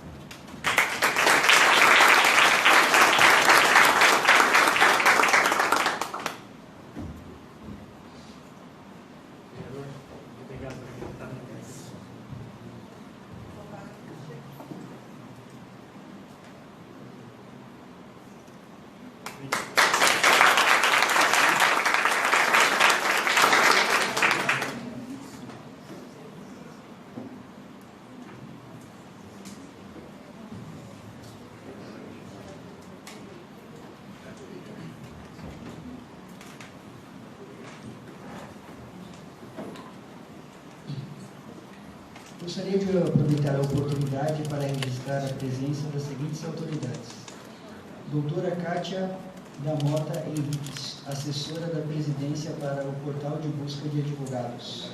Gostaria de aproveitar a oportunidade para registrar a presença das seguintes autoridades. Doutora Kátia da Mota Henriques, assessora da presidência para o portal de busca de advogados.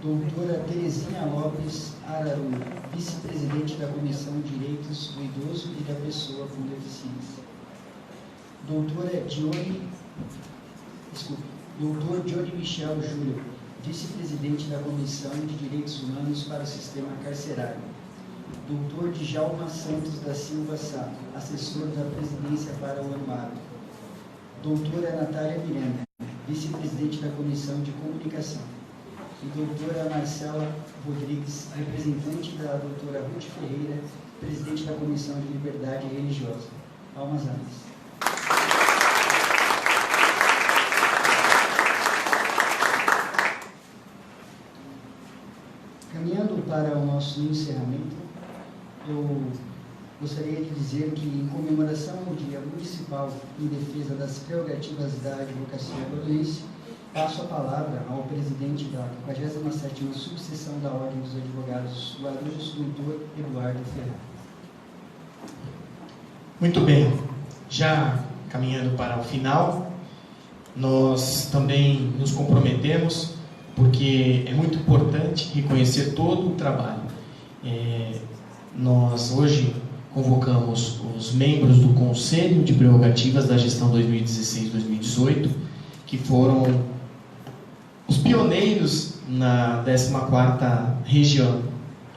Doutora Terezinha Lopes Araújo, vice-presidente da Comissão de Direitos do Idoso e da Pessoa com Deficiência. Doutor Johnny Michel Júnior, vice-presidente da Comissão de Direitos Humanos para o Sistema Carcerário. Doutor Djalma Santos da Silva Sá, assessor da presidência para o Amparo. Doutora Natália Miranda, vice-presidente da Comissão de Comunicação. E doutora Marcela Rodrigues, representante da doutora Ruth Ferreira, presidente da Comissão de Liberdade Religiosa. Palmas altas. Caminhando para o nosso encerramento, eu gostaria de dizer que, em comemoração ao Dia Municipal em defesa das prerrogativas da advocacia boronense, passo a palavra ao presidente da 47ª Subseção da Ordem dos Advogados Guarulhos, doutor Eduardo Ferreira. Muito bem, já caminhando para o final, nós também nos comprometemos, porque é muito importante reconhecer todo o trabalho. Nós hoje convocamos os membros do Conselho de Prerrogativas da gestão 2016-2018, que foram os pioneiros na 14ª região,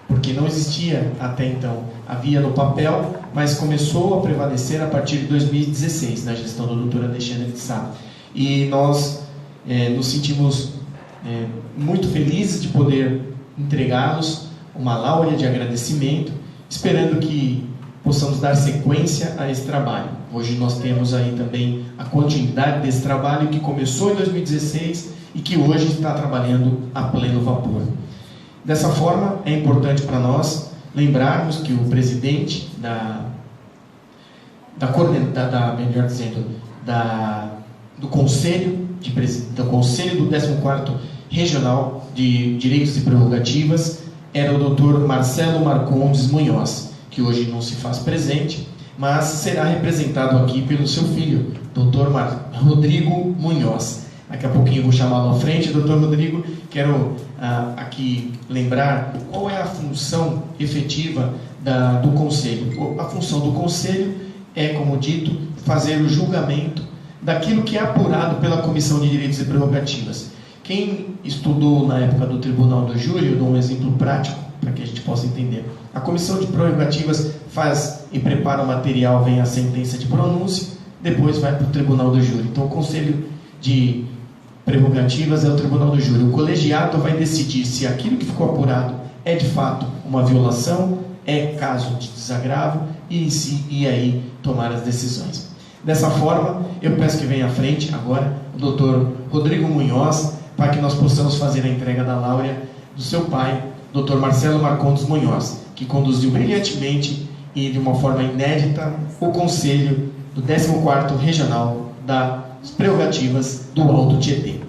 porque não existia até então, havia no papel, mas começou a prevalecer a partir de 2016, na gestão do Dr. Alexandre de Sá. E nós nos sentimos muito felizes de poder entregá-los uma láurea de agradecimento, esperando que possamos dar sequência a esse trabalho. Hoje nós temos aí também a continuidade desse trabalho que começou em 2016 e que hoje está trabalhando a pleno vapor. Dessa forma, é importante para nós lembrarmos que o presidente do Conselho do 14º Regional de Direitos e Prerrogativas era o Dr. Marcelo Marcondes Munhoz, que hoje não se faz presente, mas será representado aqui pelo seu filho, Dr. Rodrigo Munhoz. Daqui a pouquinho eu vou chamá-lo à frente. Dr. Rodrigo, quero aqui lembrar qual é a função efetiva do Conselho. A função do Conselho é, como dito, fazer o julgamento daquilo que é apurado pela Comissão de Direitos e Prerrogativas. Quem estudou na época do Tribunal do Júri, eu dou um exemplo prático para que a gente possa entender. A Comissão de Prerrogativas faz e prepara o material, vem a sentença de pronúncia, depois vai para o Tribunal do Júri. Então, o Conselho de Prerrogativas é o Tribunal do Júri. O colegiado vai decidir se aquilo que ficou apurado é de fato uma violação, é caso de desagravo e aí tomar as decisões. Dessa forma, eu peço que venha à frente agora o Dr. Rodrigo Munhoz, para que nós possamos fazer a entrega da láurea do seu pai, Dr. Marcelo Marcondes Munhoz, que conduziu brilhantemente e de uma forma inédita o Conselho do 14º Regional das Prerrogativas do Alto Tietê.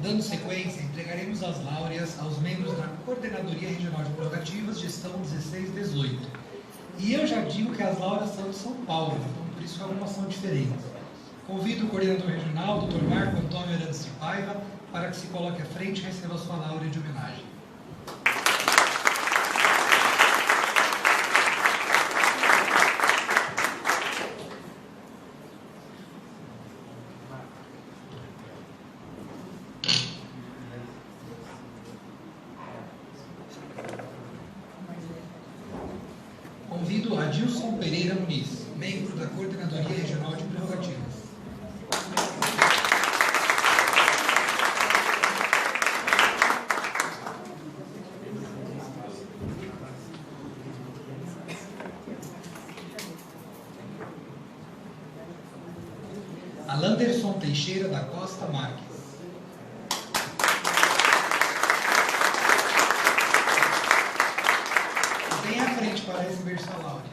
Dando sequência, entregaremos as láureas aos membros da Coordenadoria Regional de Prerrogativas, gestão 16-18. E eu já digo que as láureas são de São Paulo, então por isso algumas são diferentes. Convido o coordenador regional, Dr. Marco Antônio Arantes de Paiva, para que se coloque à frente e receba a sua láurea de homenagem. Adilson Pereira Muniz, membro da Coordenadoria Regional de Prerrogativas. Alanderson Teixeira da Costa Marques. Vem à frente para receber sua laude.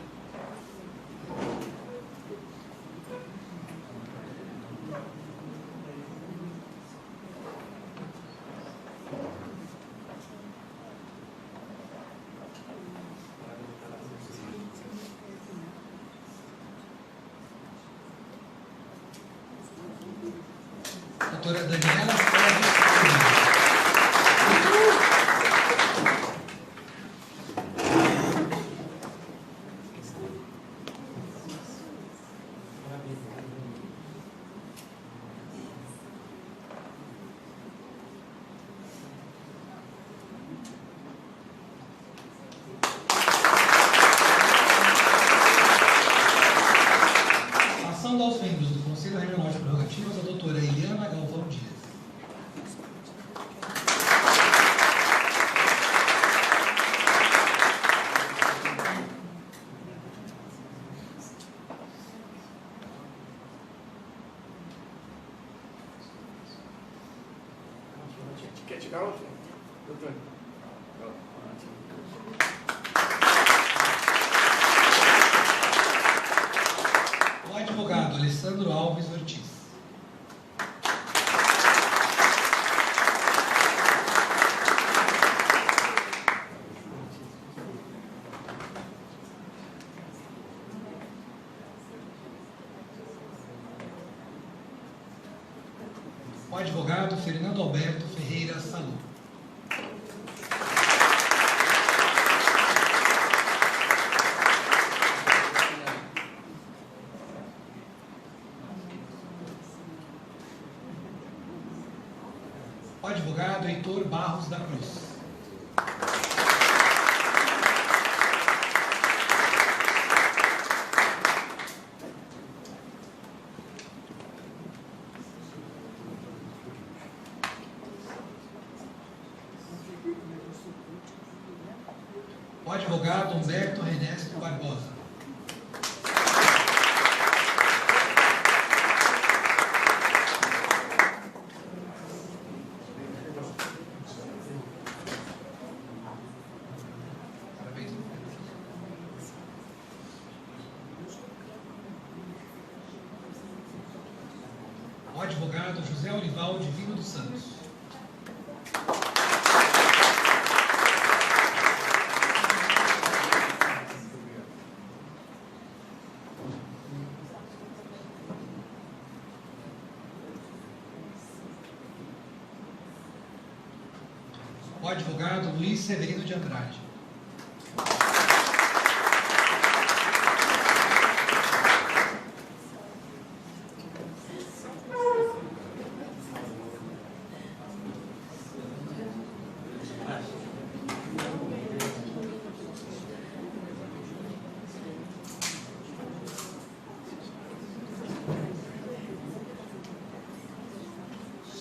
Doutora Daniela Flávio. Passando aos membros do Conselho Regional de Prerrogativas, a doutora Eliana Galvão Dias. Quer tirar outro? Doutor. O advogado Alessandro Alves Ortiz. O advogado Fernando Alberto Ferreira Salu. O advogado Heitor Barros da Cruz. O advogado Humberto Renesto Barbosa. O advogado José Olival Divino dos Santos. O advogado Luiz Severino de Andrade.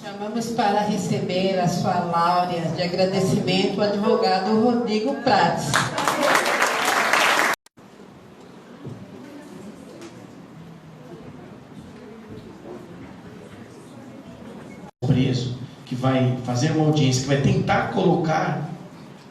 Chamamos para receber a sua láurea de agradecimento o advogado Rodrigo Prates. Preso, que vai fazer uma audiência, que vai tentar colocar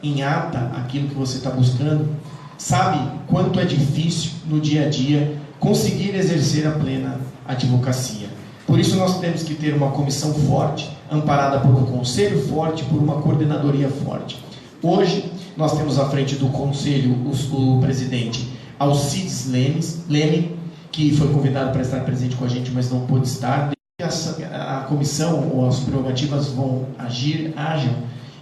em ata aquilo que você está buscando, sabe quanto é difícil no dia a dia conseguir exercer a plena advocacia. Por isso nós temos que ter uma comissão forte, amparada por um conselho forte, por uma coordenadoria forte. Hoje nós temos à frente do conselho o presidente Alcides Leme, que foi convidado para estar presente com a gente, mas não pôde estar. A comissão ou as prerrogativas vão ajam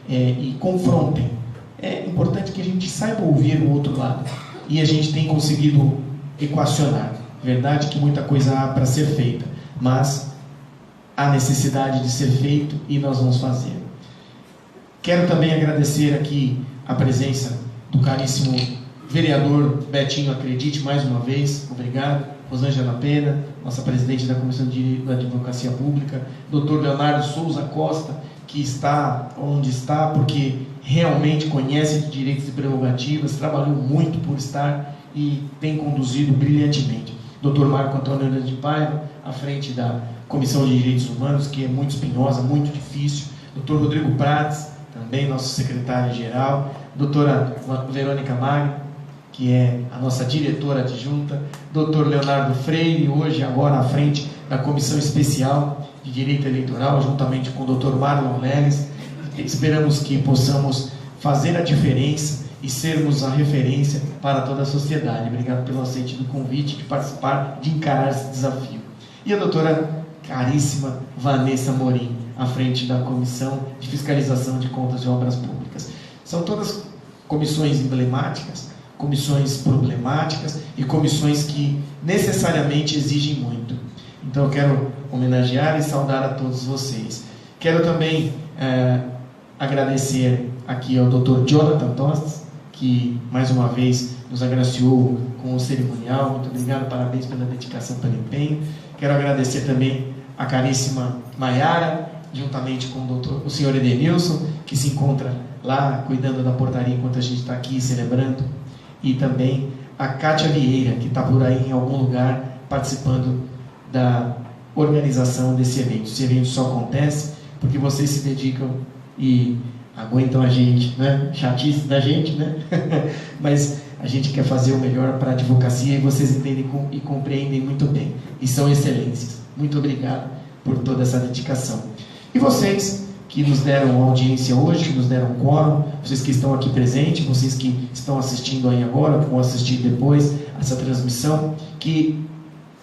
e confrontem. É importante que a gente saiba ouvir o outro lado, e a gente tem conseguido equacionar. Verdade que muita coisa há para ser feita, mas há necessidade de ser feito e nós vamos fazer. Quero também agradecer aqui a presença do caríssimo vereador Betinho Acredite, mais uma vez, obrigado. Rosângela Pena, nossa presidente da Comissão de Direito da Advocacia Pública. Dr. Leonardo Souza Costa, que está onde está, porque realmente conhece de direitos e prerrogativas, trabalhou muito por estar e tem conduzido brilhantemente. Dr. Marco Antônio de Paiva, à frente da Comissão de Direitos Humanos, que é muito espinhosa, muito difícil. Dr. Rodrigo Prates, também nosso secretário-geral. Doutora Verônica Magno, que é a nossa diretora adjunta. Dr. Leonardo Freire, hoje, agora à frente da Comissão Especial de Direito Eleitoral, juntamente com o Dr. Marlon Leles. Esperamos que possamos fazer a diferença e sermos a referência para toda a sociedade. Obrigado pelo aceite do convite, de participar, de encarar esse desafio. E a doutora caríssima Vanessa Morim, à frente da Comissão de Fiscalização de Contas e Obras Públicas. São todas comissões emblemáticas, comissões problemáticas e comissões que necessariamente exigem muito. Então eu quero homenagear e saudar a todos vocês. Quero também agradecer aqui ao Dr. Jonathan Tostes, que mais uma vez nos agraciou com o cerimonial. Muito obrigado, parabéns pela dedicação, pelo empenho. Quero agradecer também a caríssima Maiara, juntamente com o senhor Edenilson, que se encontra lá cuidando da portaria enquanto a gente está aqui celebrando, e também a Cátia Vieira, que está por aí em algum lugar participando da organização desse evento. Esse evento só acontece porque vocês se dedicam e aguentam a gente, né? Chatice da gente, né? Mas a gente quer fazer o melhor para a advocacia e vocês entendem e compreendem muito bem. E são excelências. Muito obrigado por toda essa dedicação. E vocês que nos deram audiência hoje, que nos deram quórum, vocês que estão aqui presentes, vocês que estão assistindo aí agora, que vão assistir depois essa transmissão, que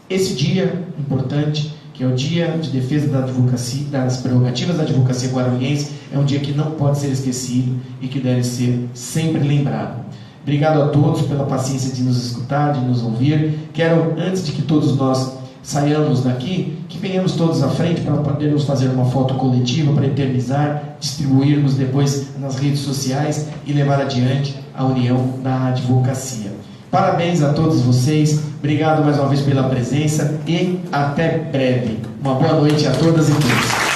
esse dia importante, que é o Dia de Defesa da Advocacia, das Prerrogativas da Advocacia Guarulhense, é um dia que não pode ser esquecido e que deve ser sempre lembrado. Obrigado a todos pela paciência de nos escutar, de nos ouvir. Quero, antes de que todos nós saiamos daqui, que venhamos todos à frente para podermos fazer uma foto coletiva, para eternizar, distribuirmos depois nas redes sociais e levar adiante a união da advocacia. Parabéns a todos vocês, obrigado mais uma vez pela presença e até breve. Uma boa noite a todas e todos.